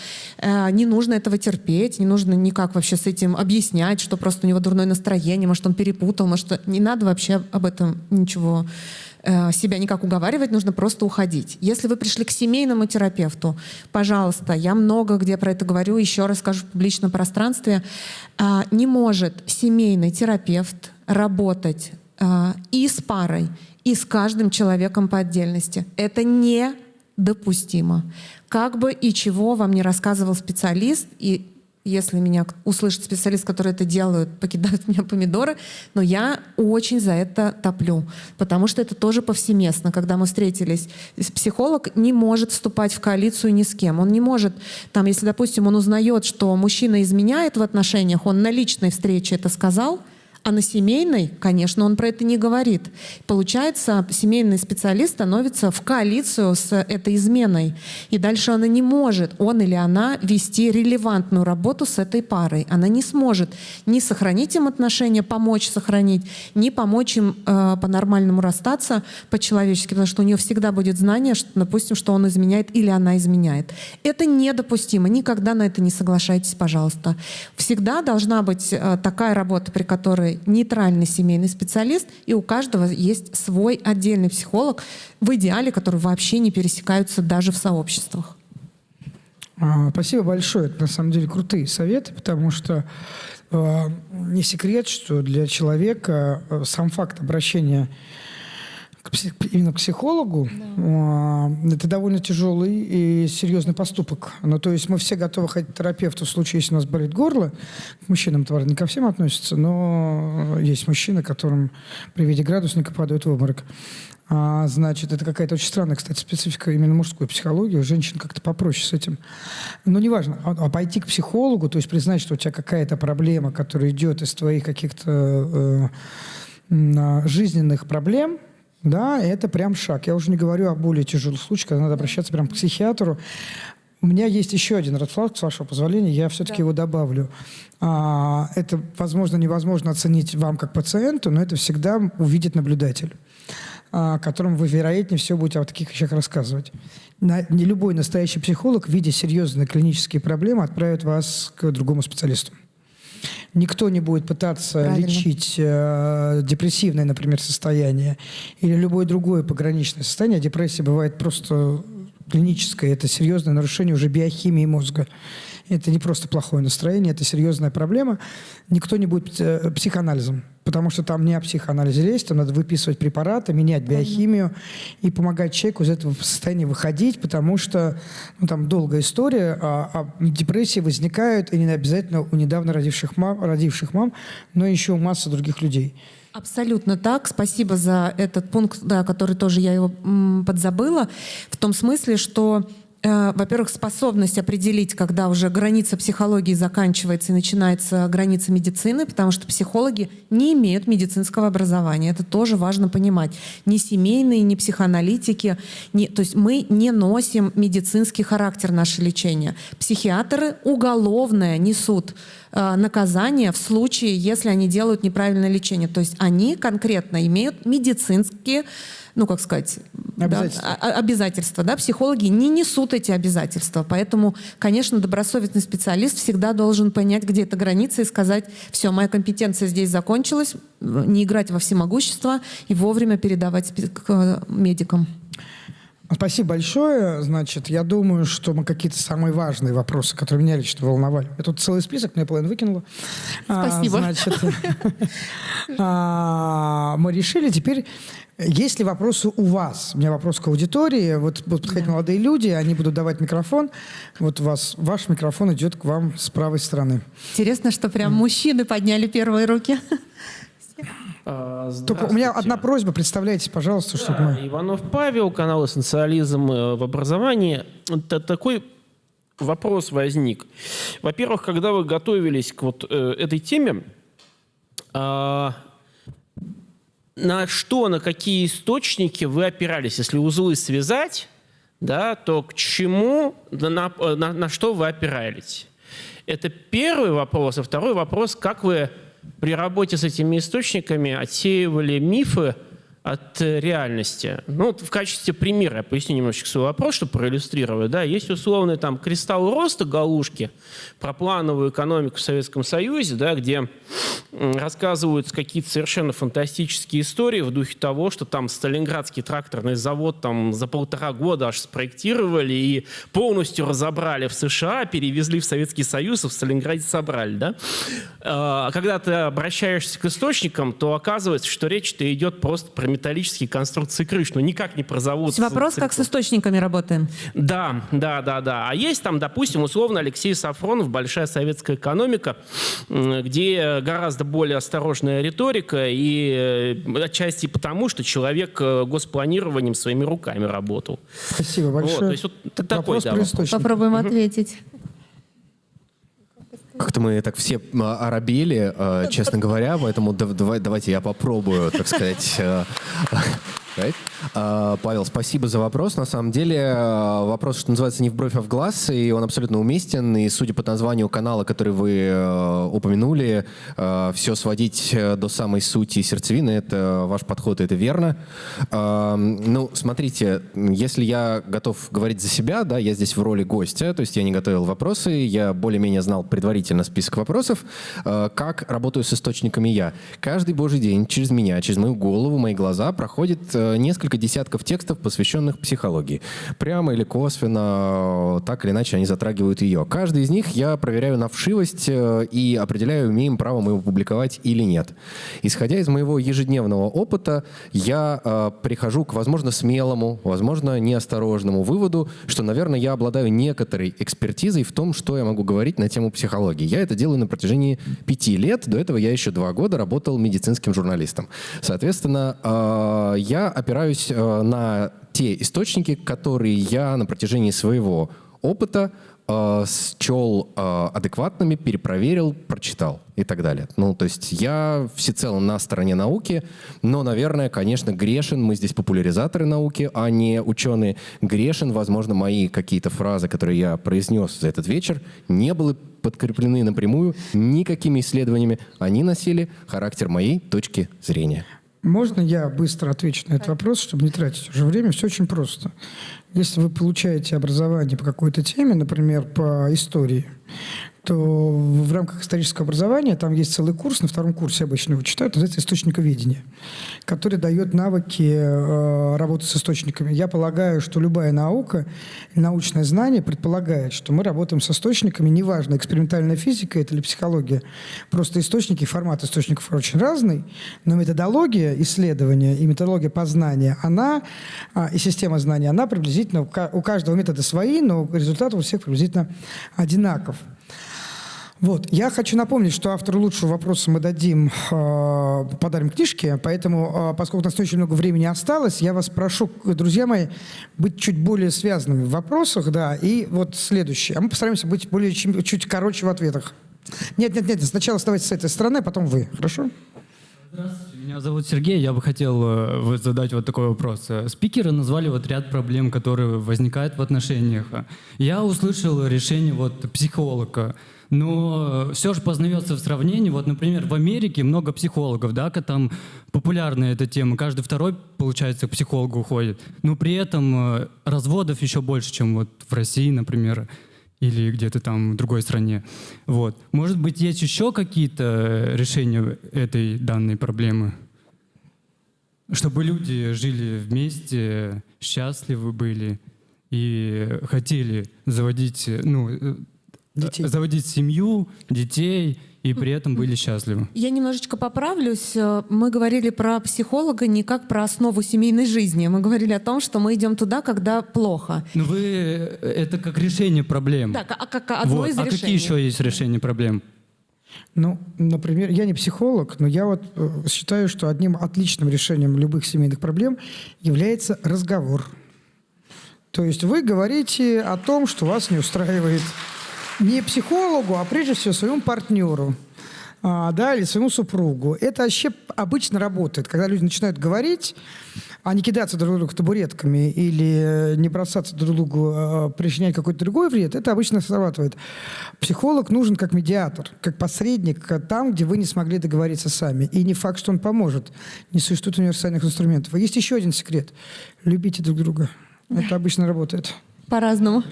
не нужно этого терпеть, не нужно никак вообще с этим объяснять, что просто у него дурное настроение, может, он перепутал, может, не надо вообще об этом ничего себя никак уговаривать, нужно просто уходить. Если вы пришли к семейному терапевту, пожалуйста, я много где про это говорю, еще раз скажу в публичном пространстве, не может семейный терапевт работать и с парой, и с каждым человеком по отдельности. Это недопустимо. Как бы и чего вам не рассказывал специалист, и если меня услышит специалист, который это делает, покидают меня помидоры, но я очень за это топлю, потому что это тоже повсеместно. Когда мы встретились, психолог не может вступать в коалицию ни с кем. Он не может, там, если, допустим, он узнает, что мужчина изменяет в отношениях, он на личной встрече это сказал, а на семейной, конечно, он про это не говорит. Получается, семейный специалист становится в коалицию с этой изменой. И дальше она не может, он или она, вести релевантную работу с этой парой. Она не сможет ни сохранить им отношения, помочь сохранить, ни помочь им по-нормальному расстаться по-человечески, потому что у нее всегда будет знание, что, допустим, что он изменяет или она изменяет. Это недопустимо. Никогда на это не соглашайтесь, пожалуйста. Всегда должна быть такая работа, при которой нейтральный семейный специалист, и у каждого есть свой отдельный психолог, в идеале, которые вообще не пересекаются даже в сообществах. Спасибо большое. Это на самом деле крутые советы, потому что не секрет, что для человека сам факт обращения именно к психологу, это довольно тяжелый и серьезный поступок. Ну, то есть мы все готовы ходить к терапевту в случае, если у нас болит горло. К мужчинам, правда, не ко всем относятся, но есть мужчины, которым при виде градусника падают в обморок. Значит, это какая-то очень странная, кстати, специфика именно мужской психологии. У женщин как-то попроще с этим. Но неважно. А пойти к психологу, то есть признать, что у тебя какая-то проблема, которая идет из твоих каких-то жизненных проблем, да, это прям шаг. Я уже не говорю о более тяжелых случаях, когда надо обращаться прям к психиатру. У меня есть еще один red flag, с вашего позволения, я все-таки его добавлю. Это, возможно, невозможно оценить вам как пациенту, но это всегда увидит наблюдатель, которому вы, вероятнее всего, будете о таких вещах рассказывать. Не любой настоящий психолог, видя серьезные клинические проблемы, отправит вас к другому специалисту. Никто не будет пытаться лечить депрессивное, например, состояние или любое другое пограничное состояние. Депрессия бывает просто клиническое. Это серьезное нарушение уже биохимии мозга. Это не просто плохое настроение, это серьезная проблема. Никто не будет психоанализом, потому что там не о психоанализе речь, там надо выписывать препараты, менять биохимию и помогать человеку из этого состояния выходить, потому что там долгая история, депрессии возникают и не обязательно у недавно родивших мам, но еще у массы других людей. Абсолютно так. Спасибо за этот пункт, да, который тоже я его подзабыла, в том смысле, что во-первых, способность определить, когда уже граница психологии заканчивается и начинается граница медицины, потому что психологи не имеют медицинского образования. Это тоже важно понимать. Ни семейные, ни психоаналитики. То есть мы не носим медицинский характер наше лечения. Психиатры уголовное несут наказание в случае, если они делают неправильное лечение. То есть они конкретно имеют медицинские, обязательства. Да? Психологи не несут эти обязательства. Поэтому, конечно, добросовестный специалист всегда должен понять, где эта граница, и сказать: все, моя компетенция здесь закончилась, не играть во всемогущество и вовремя передавать к медикам. Спасибо большое. Значит, я думаю, что мы какие-то самые важные вопросы, которые меня лично волновали. Я тут целый список, мне половину выкинула. Спасибо. Мы решили. Теперь, есть ли вопросы у вас? У меня вопрос к аудитории. Вот будут подходить молодые люди, они будут давать микрофон. Вот ваш микрофон идет к вам с правой стороны. Интересно, что прям мужчины подняли первые руки. Только у меня одна просьба, представляйтесь, пожалуйста, чтобы мы... Иванов Павел, канал «Эссенциализм в образовании». Такой вопрос возник. Во-первых, когда вы готовились к вот этой теме, на какие источники вы опирались? Если узлы связать, да, то к чему, на что вы опирались? Это первый вопрос. А второй вопрос, как вы при работе с этими источниками отсеивали мифы от реальности. Ну, вот в качестве примера я поясню немножечко свой вопрос, чтобы проиллюстрировать. Да, есть условный там «Кристалл роста» Галушки про плановую экономику в Советском Союзе, да, где рассказываются какие-то совершенно фантастические истории в духе того, что там Сталинградский тракторный завод там за 1,5 года аж спроектировали и полностью разобрали в США, перевезли в Советский Союз и в Сталинграде собрали. Да? Когда ты обращаешься к источникам, то оказывается, что речь-то идет просто про металлические конструкции крыш, но никак не про завод. Вопрос, как с источниками работаем. Да. А есть там, допустим, условно Алексей Сафронов «Большая советская экономика», где гораздо более осторожная риторика и отчасти потому, что человек госпланированием своими руками работал. Спасибо большое. Вот, то есть вот такой, вопрос про источник. Попробуем ответить. Как-то мы так все оробели, честно говоря, поэтому давайте я попробую, так сказать. Павел, спасибо за вопрос. На самом деле вопрос, что называется, не в бровь, а в глаз, и он абсолютно уместен. И судя по названию канала, который вы упомянули, все сводить до самой сути и сердцевины, это ваш подход, это верно. Ну, смотрите, если я готов говорить за себя, да, я здесь в роли гостя, то есть я не готовил вопросы, я более-менее знал предварительно список вопросов, как работаю с источниками я. Каждый божий день через меня, через мою голову, мои глаза проходит несколько десятков текстов, посвященных психологии. Прямо или косвенно, так или иначе, они затрагивают ее. Каждый из них я проверяю на вшивость и определяю, имеем право мы его публиковать или нет. Исходя из моего ежедневного опыта, я прихожу к, возможно, смелому, возможно, неосторожному выводу, что, наверное, я обладаю некоторой экспертизой в том, что я могу говорить на тему психологии. Я это делаю на протяжении 5 лет. До этого я еще 2 года работал медицинским журналистом. Соответственно, я опираюсь на те источники, которые я на протяжении своего опыта счел адекватными, перепроверил, прочитал и так далее. Ну, то есть я всецело на стороне науки, но, наверное, конечно, грешен, мы здесь популяризаторы науки, а не ученые. Грешен, возможно, мои какие-то фразы, которые я произнес за этот вечер, не были подкреплены напрямую никакими исследованиями. Они носили характер моей точки зрения. Можно я быстро отвечу на этот вопрос, чтобы не тратить уже время? Все очень просто. Если вы получаете образование по какой-то теме, например, по истории, то в рамках исторического образования там есть целый курс, на 2-м курсе обычно его читают, называется «Источниковедение», который дает навыки работы с источниками. Я полагаю, что любая наука, научное знание предполагает, что мы работаем с источниками, неважно, экспериментальная физика это или психология, просто источники, формат источников очень разный, но методология исследования и методология познания, она, и система знания, она приблизительно, у каждого метода свои, но результат у всех приблизительно одинаков. Вот. Я хочу напомнить, что автору лучшего вопроса мы подарим книжки, поэтому, поскольку у нас не очень много времени осталось, я вас прошу, друзья мои, быть чуть более связанными в вопросах, да, и вот следующее. А мы постараемся быть чуть короче в ответах. Нет, сначала оставайтесь с этой стороны, а потом вы, хорошо? Здравствуйте, меня зовут Сергей, я бы хотел задать вот такой вопрос. Спикеры назвали вот ряд проблем, которые возникают в отношениях. Я услышал решение вот психолога. Но все же познается в сравнении. Вот, например, в Америке много психологов, да, там популярная эта тема. Каждый второй, получается, к психологу уходит. Но при этом разводов еще больше, чем вот в России, например, или где-то там в другой стране. Вот. Может быть, есть еще какие-то решения этой данной проблемы? Чтобы люди жили вместе, счастливы были и хотели заводить, заводить семью, детей, и при этом были счастливы. Я немножечко поправлюсь. Мы говорили про психолога не как про основу семейной жизни. Мы говорили о том, что мы идем туда, когда плохо. Но вы это как решение проблем. Да, как одно из решений. А какие еще есть решения проблем? Ну, например, я не психолог, но я вот считаю, что одним отличным решением любых семейных проблем является разговор. То есть вы говорите о том, что вас не устраивает не психологу, а прежде всего своему партнеру. да, или своему супругу. Это вообще обычно работает, когда люди начинают говорить, а не кидаться друг другу табуретками или не бросаться друг другу, причинять какой-то другой вред, это обычно срабатывает. Психолог нужен как медиатор, как посредник там, где вы не смогли договориться сами. И не факт, что он поможет. Не существует универсальных инструментов. И есть еще один секрет. Любите друг друга. Это обычно работает. По-разному.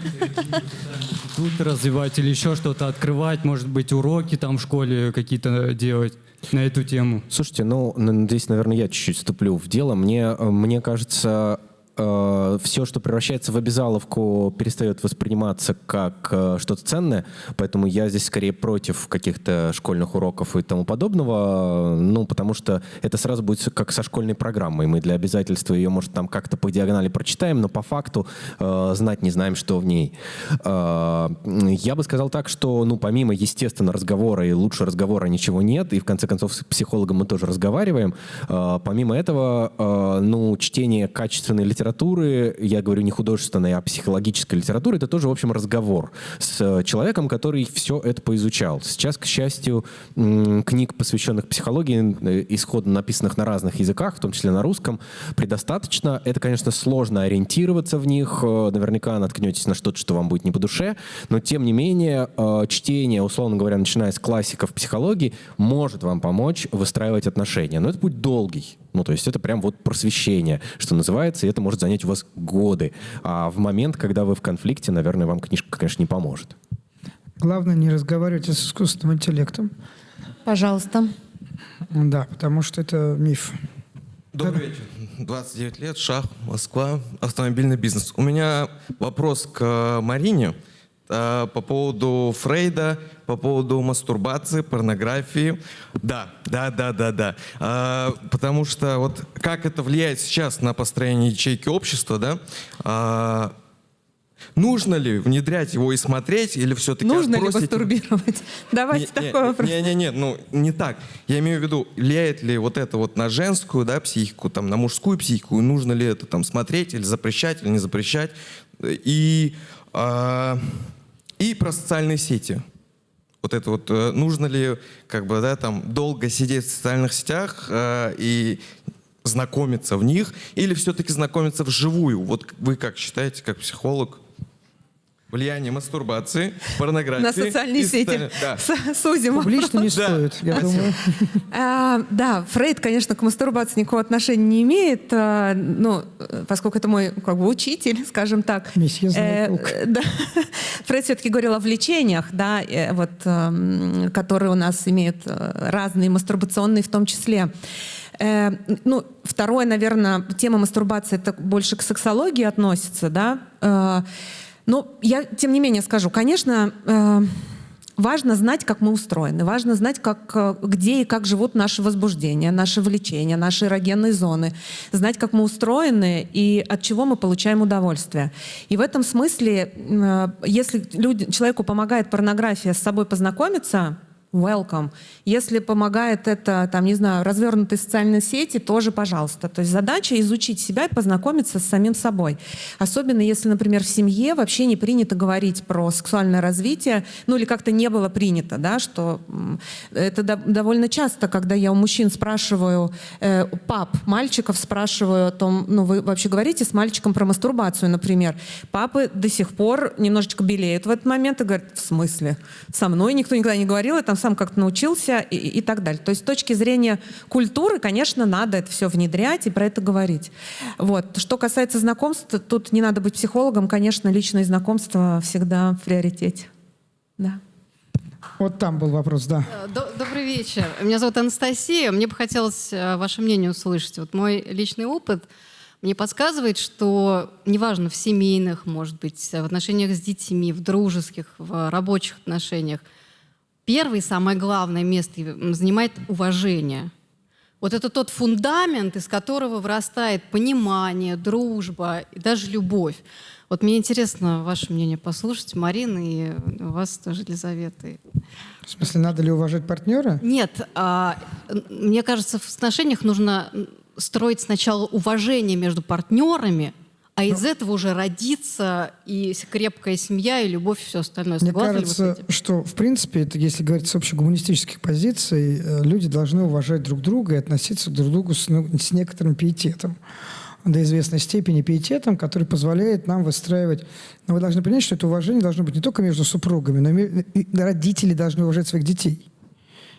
Тут развивать или еще что-то открывать, может быть, уроки там в школе какие-то делать на эту тему. Слушайте, ну, здесь, наверное, я чуть-чуть вступлю в дело. Мне кажется, все, что превращается в обязаловку, перестает восприниматься как что-то ценное, поэтому я здесь скорее против каких-то школьных уроков и тому подобного, ну, потому что это сразу будет как со школьной программой. Мы для обязательства ее, может, там как-то по диагонали прочитаем, но по факту знать не знаем, что в ней. Я бы сказал так, что, ну, помимо, естественно, разговора, и лучше разговора ничего нет, и, в конце концов, с психологом мы тоже разговариваем, помимо этого, ну, чтение качественной литературы, я говорю не художественной, а психологической литературы, это тоже, в общем, разговор с человеком, который все это поизучал. Сейчас, к счастью, книг, посвященных психологии, исходно написанных на разных языках, в том числе на русском, предостаточно. Это, конечно, сложно ориентироваться в них. Наверняка наткнетесь на что-то, что вам будет не по душе. Но, тем не менее, чтение, условно говоря, начиная с классиков психологии, может вам помочь выстраивать отношения. Но это путь долгий. Ну, то есть это прям вот просвещение, что называется, и это может занять у вас годы. А в момент, когда вы в конфликте, наверное, вам книжка, конечно, не поможет. Главное, не разговаривайте с искусственным интеллектом. Пожалуйста. Да, потому что это миф. Добрый вечер. 29 лет, Шах, Москва, автомобильный бизнес. У меня вопрос к Марине по поводу Фрейда, по поводу мастурбации, порнографии. Да. Потому что вот как это влияет сейчас на построение ячейки общества, да? Нужно ли внедрять его и смотреть, или все-таки Нужно отбросить... ли мастурбировать? Давайте такой вопрос. Не, ну не так. Я имею в виду, влияет ли вот это вот на женскую, да, психику, там, на мужскую психику, и нужно ли это там смотреть, или запрещать, или не запрещать. И про социальные сети. Вот это вот, нужно ли, как бы, да, там, долго сидеть в социальных сетях и знакомиться в них, или все-таки знакомиться вживую? Вот вы как считаете, как психолог? Влияние мастурбации, порнографии. На социальные сети. Да. Сузим. Публично не стоит, я думаю. Да, Фрейд, конечно, к мастурбации никакого отношения не имеет, ну, поскольку это мой как бы учитель, скажем так. Месье Знаток. Да. Фрейд все-таки говорил о влечениях, да, вот, которые у нас имеют разные, мастурбационные в том числе. Ну, второе, наверное, тема мастурбации это больше к сексологии относится, да. Но я, тем не менее, скажу, конечно, важно знать, как мы устроены, важно знать, где и как живут наши возбуждения, наши влечения, наши эрогенные зоны, знать, как мы устроены и от чего мы получаем удовольствие. И в этом смысле, если человеку помогает порнография с собой познакомиться, welcome. Если помогает это, там, не знаю, развернутые социальные сети, тоже пожалуйста. То есть задача изучить себя и познакомиться с самим собой. Особенно если, например, в семье вообще не принято говорить про сексуальное развитие, ну или как-то не было принято, да, что это довольно часто, когда я у мужчин спрашиваю, пап, мальчиков спрашиваю о том, ну вы вообще говорите с мальчиком про мастурбацию, например. Папы до сих пор немножечко белеют в этот момент и говорят, в смысле? Со мной никто никогда не говорил, я там сам как-то научился и так далее. То есть с точки зрения культуры, конечно, надо это все внедрять и про это говорить. Вот. Что касается знакомств, тут не надо быть психологом, конечно, личные знакомства всегда в приоритете. Да. Вот там был вопрос, да. Добрый вечер. Меня зовут Анастасия. Мне бы хотелось ваше мнение услышать. Вот мой личный опыт мне подсказывает, что неважно в семейных, может быть, в отношениях с детьми, в дружеских, в рабочих отношениях, первое, самое главное место занимает уважение. Вот это тот фундамент, из которого вырастает понимание, дружба и даже любовь. Вот мне интересно ваше мнение послушать, Марина, и у вас тоже, Елизавета. В смысле, надо ли уважать партнера? Нет, мне кажется, в отношениях нужно строить сначала уважение между партнерами, а из этого уже родится и крепкая семья, и любовь, и все остальное. Мне Согласны ли вы с кажется, этим? что, в принципе, это, если говорить с общегуманистических позиций, люди должны уважать друг друга и относиться друг к другу с некоторым пиететом. До известной степени пиететом, который позволяет нам выстраивать... Но вы должны понять, что это уважение должно быть не только между супругами, но и родители должны уважать своих детей.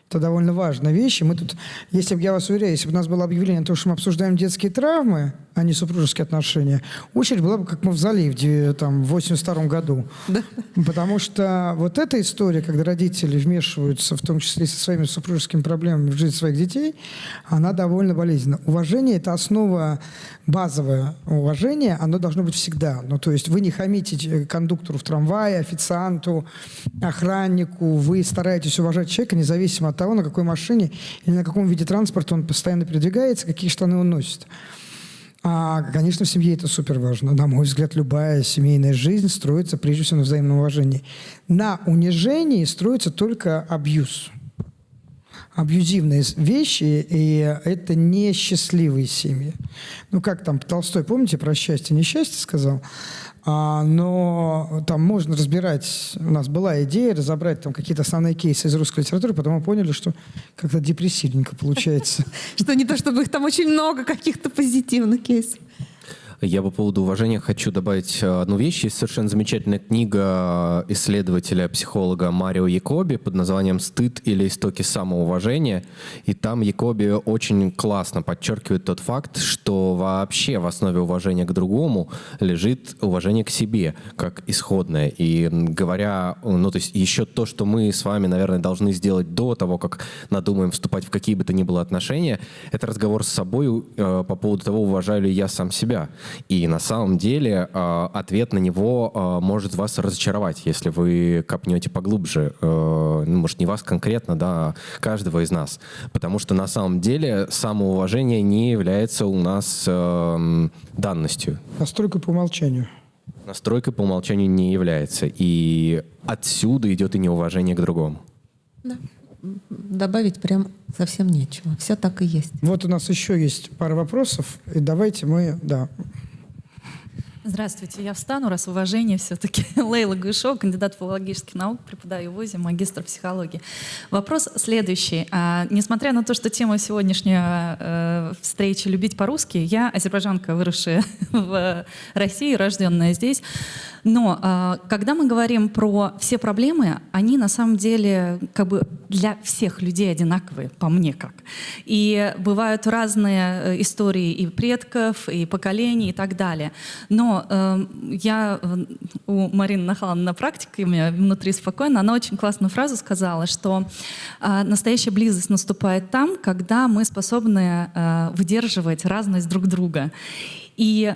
Это довольно важная вещь. И мы тут, если бы, я вас уверяю, если бы у нас было объявление о том, что мы обсуждаем детские травмы, а не супружеские отношения, очередь была бы как Мавзолей в 82 году. Да. Потому что вот эта история, когда родители вмешиваются, в том числе со своими супружескими проблемами в жизнь своих детей, она довольно болезненна. Уважение – это основа базовое. Уважение, оно должно быть всегда. Ну, то есть вы не хамите кондуктору в трамвае, официанту, охраннику, вы стараетесь уважать человека, независимо от того, на какой машине или на каком виде транспорта он постоянно передвигается, какие штаны он носит. Конечно, в семье это супер важно. На мой взгляд, любая семейная жизнь строится прежде всего на взаимном уважении. На унижении строится только абьюз. Абьюзивные вещи, и это несчастливые семьи. Ну, как там Толстой, помните, про счастье, несчастье сказал? Но там можно разбирать, у нас была идея разобрать там какие-то основные кейсы из русской литературы, потом мы поняли, что как-то депрессивненько получается. Что не то, чтобы их там очень много каких-то позитивных кейсов. Я по поводу уважения хочу добавить одну вещь. Есть совершенно замечательная книга исследователя, психолога Марио Якоби под названием «Стыд или истоки самоуважения». И там Якоби очень классно подчеркивает тот факт, что вообще в основе уважения к другому лежит уважение к себе, как исходное. И говоря, ну то есть еще то, что мы с вами, наверное, должны сделать до того, как надумаем вступать в какие бы то ни было отношения, это разговор с собой по поводу того, уважаю ли я сам себя. И на самом деле ответ на него может вас разочаровать, если вы копнете поглубже. Может, не вас конкретно, да, а каждого из нас. Потому что на самом деле самоуважение не является у нас данностью. Настройка по умолчанию. Настройкой по умолчанию не является. И отсюда идет и неуважение к другому. Да. Добавить прям совсем нечего. Все так и есть. Вот у нас еще есть пара вопросов. И давайте мы... Да. Здравствуйте, я встану, раз уважение все-таки. Лейла Гуйшова, кандидат филологических наук, преподаю в ВУЗе, магистр психологии. Вопрос следующий. Несмотря на то, что тема сегодняшней встречи «Любить по-русски», я азербайджанка, выросшая в России, рожденная здесь. Но когда мы говорим про все проблемы, они на самом деле как бы для всех людей одинаковые, по мне как. И бывают разные истории и предков, и поколений, и так далее. Но я у Марины Нахаловны на практике, у меня внутри спокойно, она очень классную фразу сказала, что настоящая близость наступает там, когда мы способны выдерживать разность друг друга. И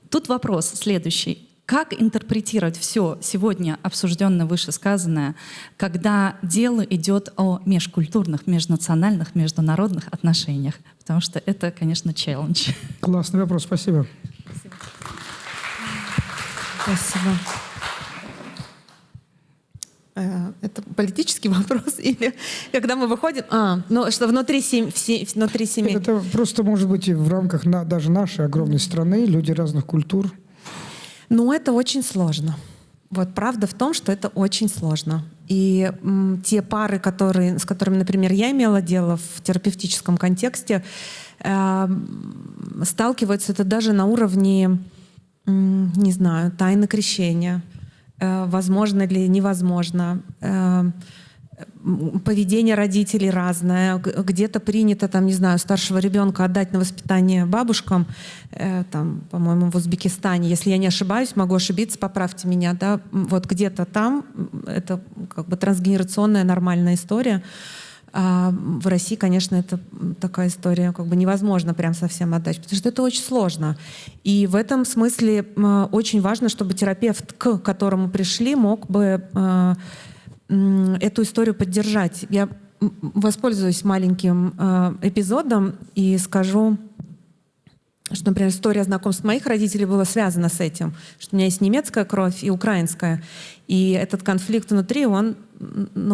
тут вопрос следующий. Как интерпретировать все сегодня обсужденное, вышесказанное, когда дело идет о межкультурных, межнациональных, международных отношениях? Потому что это, конечно, челлендж. Классный вопрос, спасибо. Спасибо. Это политический вопрос или когда мы выходим, ну что внутри семьи. Это просто может быть и в рамках даже нашей огромной страны, люди разных культур. Ну, это очень сложно. Вот правда в том, что это очень сложно. И те пары, с которыми, например, я имела дело в терапевтическом контексте, сталкиваются это даже на уровне, не знаю, тайны крещения. Возможно ли, невозможно. Поведение родителей разное. Где-то принято, там, не знаю, старшего ребенка отдать на воспитание бабушкам, там, по-моему, в Узбекистане. Если я не ошибаюсь, могу ошибиться, поправьте меня, да, вот где-то там это как бы трансгенерационная нормальная история. А в России, конечно, это такая история как бы невозможно прям совсем отдать, потому что это очень сложно. И в этом смысле очень важно, чтобы терапевт, к которому пришли, мог бы эту историю поддержать. Я воспользуюсь маленьким эпизодом и скажу, что, например, история знакомства моих родителей была связана с этим, что у меня есть немецкая кровь и украинская. И этот конфликт внутри, он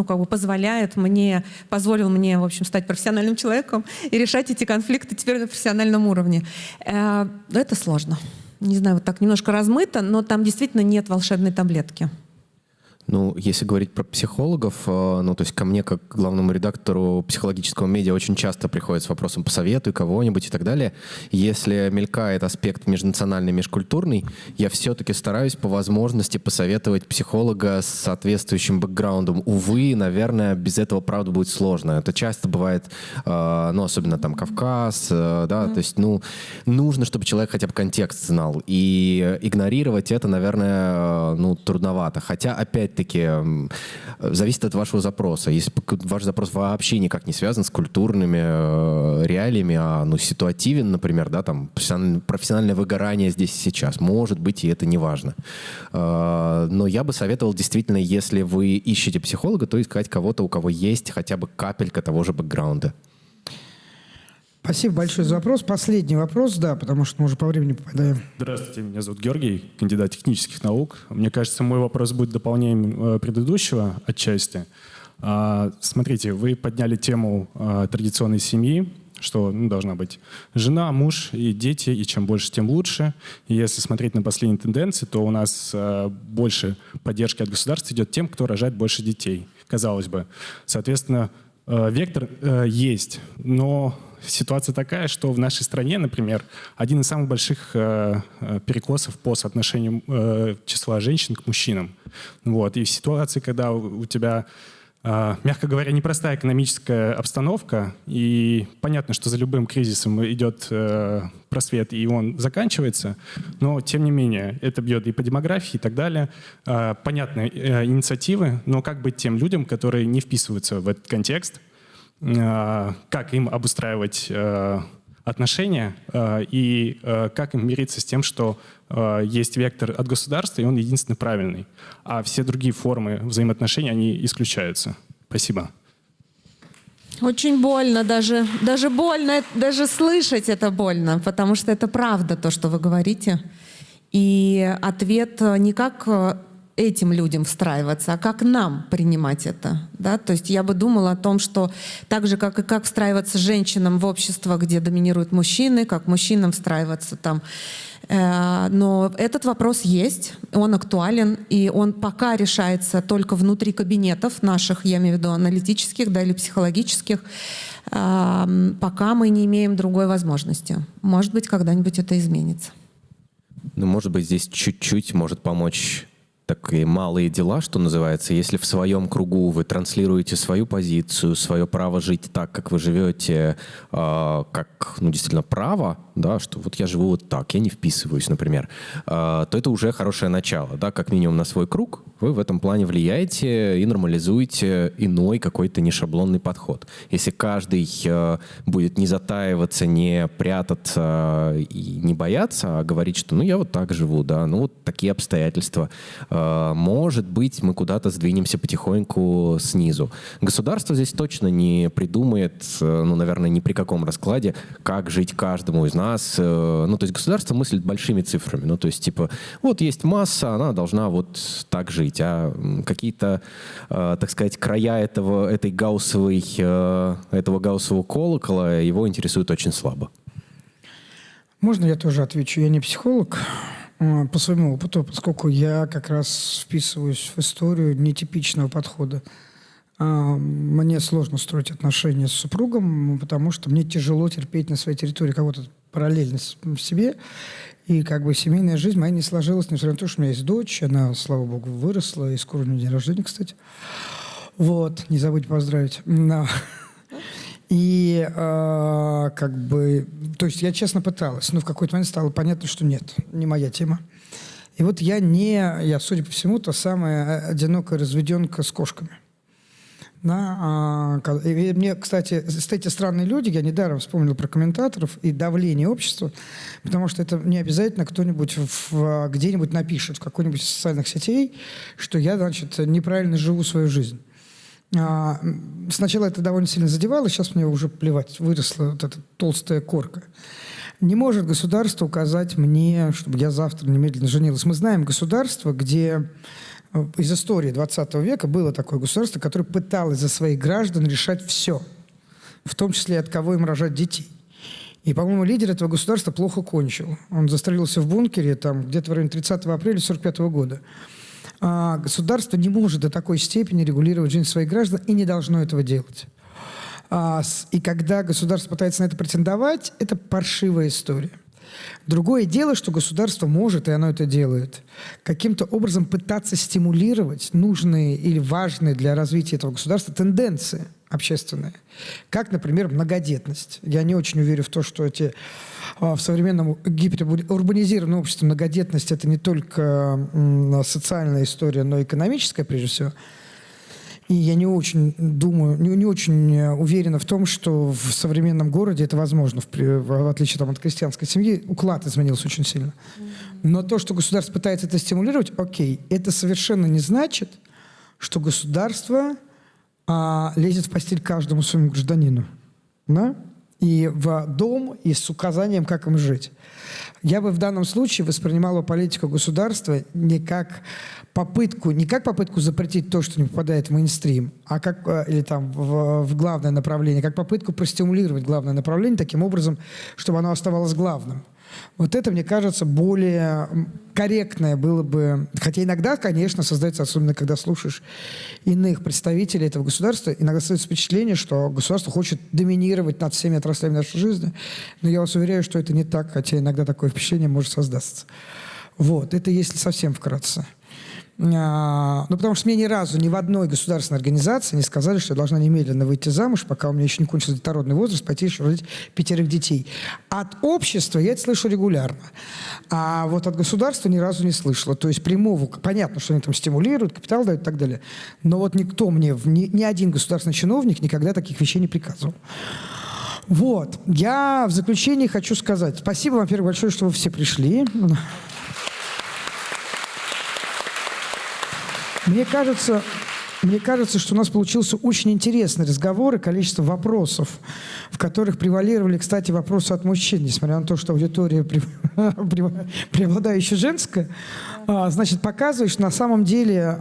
как бы позволил мне, в общем, стать профессиональным человеком и решать эти конфликты теперь на профессиональном уровне. Это сложно. не знаю, вот так немножко размыто, но там действительно нет волшебной таблетки. Ну, если говорить про психологов, ну, то есть ко мне, как к главному редактору психологического медиа, очень часто приходят с вопросом «посоветуй кого-нибудь» и так далее. Если мелькает аспект межнациональный, межкультурный, я все-таки стараюсь по возможности посоветовать психолога с соответствующим бэкграундом. Увы, наверное, без этого, правда, будет сложно. Это часто бывает, ну, особенно там Кавказ, да, то есть, ну, нужно, чтобы человек хотя бы контекст знал. И игнорировать это, наверное, ну, трудновато. Хотя, опять-таки, зависит от вашего запроса. Если ваш запрос вообще никак не связан с культурными реалиями, а ну, ситуативен, например, да, там, профессиональное выгорание здесь и сейчас, может быть, и это не важно. Но я бы советовал действительно, если вы ищете психолога, то искать кого-то, у кого есть хотя бы капелька того же бэкграунда. Спасибо большое за вопрос. Последний вопрос, да, потому что мы уже по времени попадаем. Здравствуйте, меня зовут Георгий, кандидат технических наук. Мне кажется, мой вопрос будет дополнением предыдущего отчасти. Смотрите, вы подняли тему традиционной семьи, что должна быть жена, муж и дети, и чем больше, тем лучше. И если смотреть на последние тенденции, то у нас больше поддержки от государства идет тем, кто рожает больше детей, казалось бы. Соответственно, вектор есть, но ситуация такая, что в нашей стране, например, один из самых больших перекосов по соотношению числа женщин к мужчинам. Вот. И в ситуации, когда у тебя, мягко говоря, непростая экономическая обстановка, и понятно, что за любым кризисом идет просвет, и он заканчивается, но, тем не менее, это бьет и по демографии, и так далее. Понятны инициативы, но как быть тем людям, которые не вписываются в этот контекст, как им обустраивать отношения и как им мириться с тем, что есть вектор от государства, и он единственный правильный, а все другие формы взаимоотношений, они исключаются. Спасибо. Очень больно, даже больно, даже слышать это больно, потому что это правда то, что вы говорите. И ответ не как этим людям встраиваться, а как нам принимать это. Да? То есть я бы думала о том, что так же, как и как встраиваться женщинам в общество, где доминируют мужчины, как мужчинам встраиваться там. Но этот вопрос есть, он актуален, и он пока решается только внутри кабинетов наших, я имею в виду аналитических, да, или психологических, пока мы не имеем другой возможности. Может быть, когда-нибудь это изменится. Ну, может быть, здесь чуть-чуть может помочь такие малые дела, что называется. Если в своем кругу вы транслируете свою позицию, свое право жить так, как вы живете, как, ну, действительно, право, да, что вот я живу вот так, я не вписываюсь, например, то это уже хорошее начало, да, как минимум на свой круг вы в этом плане влияете и нормализуете иной какой-то нешаблонный подход. Если каждый будет не затаиваться, не прятаться и не бояться, а говорить, что ну я вот так живу, да, ну вот такие обстоятельства, может быть, мы куда-то сдвинемся потихоньку снизу. Государство здесь точно не придумает, ну, наверное, ни при каком раскладе, как жить каждому из нас. Ну, то есть государство мыслит большими цифрами. Ну, то есть, типа, вот есть масса, она должна вот так жить. А какие-то, так сказать, края этого гауссового колокола его интересуют очень слабо. Можно я тоже отвечу? Я не психолог. По своему опыту, поскольку я как раз вписываюсь в историю нетипичного подхода. Мне сложно строить отношения с супругом, потому что мне тяжело терпеть на своей территории кого-то параллельно в себе. И как бы семейная жизнь моя не сложилась, несмотря на то, что у меня есть дочь. Она, слава богу, выросла, и скоро у нее день рождения, кстати. Вот, не забудьте поздравить. И как бы, то есть я честно пыталась, но в какой-то момент стало понятно, что нет, не моя тема. И вот я, судя по всему, та самая одинокая разведенка с кошками. Да, и мне, кстати, эти странные люди, я недаром вспомнил про комментаторов и давление общества, потому что это не обязательно кто-нибудь где-нибудь напишет в какой-нибудь из социальных сетей, что я, значит, неправильно живу свою жизнь. Сначала это довольно сильно задевало, сейчас мне уже плевать, выросла вот эта толстая корка. Не может государство указать мне, чтобы я завтра немедленно женилась. Мы знаем государство, где из истории 20 века было такое государство, которое пыталось за своих граждан решать все, в том числе от кого им рожать детей. И, по-моему, лидер этого государства плохо кончил. Он застрелился в бункере там, где-то в районе 30 апреля 1945 года. Государство не может до такой степени регулировать жизнь своих граждан и не должно этого делать. И когда государство пытается на это претендовать, это паршивая история. Другое дело, что государство может, и оно это делает, каким-то образом пытаться стимулировать нужные или важные для развития этого государства тенденции общественные. Как, например, многодетность. Я не очень верю в то, что в современном гиперурбанизированном обществе многодетность – это не только социальная история, но и экономическая, прежде всего. И я не очень думаю, не очень уверена в том, что в современном городе это возможно, в отличие там, от крестьянской семьи. Уклад изменился очень сильно. Но то, что государство пытается это стимулировать, окей, это совершенно не значит, что государство лезет в постель каждому своему гражданину. Да? И в дом, и с указанием, как им жить. Я бы в данном случае воспринимала политику государства не как попытку запретить то, что не попадает в мейнстрим, а как, или там в главное направление, как попытку простимулировать главное направление таким образом, чтобы оно оставалось главным. Вот это, мне кажется, более корректное было бы. Хотя иногда, конечно, создается, особенно когда слушаешь иных представителей этого государства, иногда создается впечатление, что государство хочет доминировать над всеми отраслями нашей жизни. Но я вас уверяю, что это не так, хотя иногда такое впечатление может создаться. Вот, это если совсем вкратце. Ну, потому что мне ни разу ни в одной государственной организации не сказали, что я должна немедленно выйти замуж, пока у меня еще не кончился детородный возраст, пойти еще родить 5 детей. От общества я это слышу регулярно. А вот от государства ни разу не слышала. То есть прямого, понятно, что они там стимулируют, капитал дают и так далее. Но вот никто мне, ни один государственный чиновник никогда таких вещей не приказывал. Вот. Я в заключение хочу сказать спасибо вам, во-первых, большое, что вы все пришли. Мне кажется, что у нас получился очень интересный разговор и количество вопросов, в которых превалировали, кстати, вопросы от мужчин, несмотря на то, что аудитория преобладающая женская, значит, показывает, что на самом деле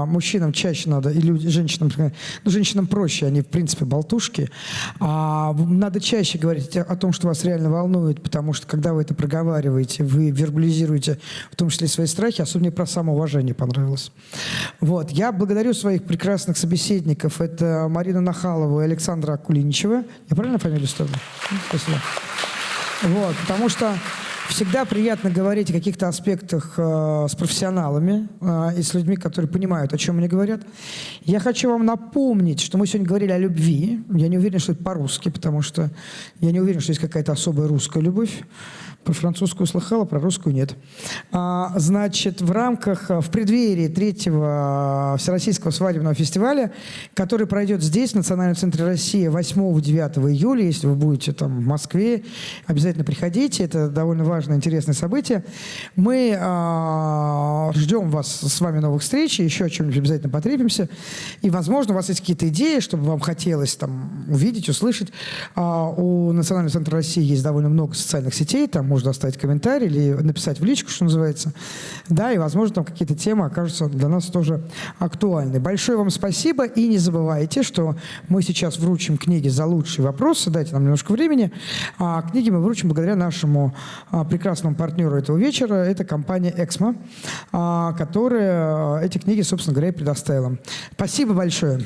мужчинам чаще надо, и женщинам проще, они, в принципе, болтушки, надо чаще говорить о том, что вас реально волнует, потому что, когда вы это проговариваете, вы вербализируете, в том числе, свои страхи, особенно про самоуважение понравилось. Вот. Я благодарю своих прекрасных собеседников. Это Марина Нахалова и Александра Акулиничева. Я правильно фамилию ставлю? Спасибо. Вот, потому что всегда приятно говорить о каких-то аспектах с профессионалами и с людьми, которые понимают, о чем они говорят. Я хочу вам напомнить, что мы сегодня говорили о любви. Я не уверен, что это по-русски, потому что я не уверен, что есть какая-то особая русская любовь. Про французскую слыхала, про русскую нет. Значит, в преддверии 3-го Всероссийского свадебного фестиваля, который пройдет здесь, в Национальном центре России, 8-9 июля, если вы будете там в Москве, обязательно приходите. Это довольно важное, интересное событие. Мы ждем вас с вами новых встреч, еще о чем-нибудь обязательно потрепимся. И, возможно, у вас есть какие-то идеи, чтобы вам хотелось там увидеть, услышать. У Национального центра России есть довольно много социальных сетей, там можно оставить комментарий или написать в личку, что называется. Да, и, возможно, там какие-то темы окажутся для нас тоже актуальны. Большое вам спасибо. И не забывайте, что мы сейчас вручим книги за лучшие вопросы. Дайте нам немножко времени. Книги мы вручим благодаря нашему прекрасному партнеру этого вечера. Это компания «Эксмо», которая эти книги, собственно говоря, и предоставила. Спасибо большое.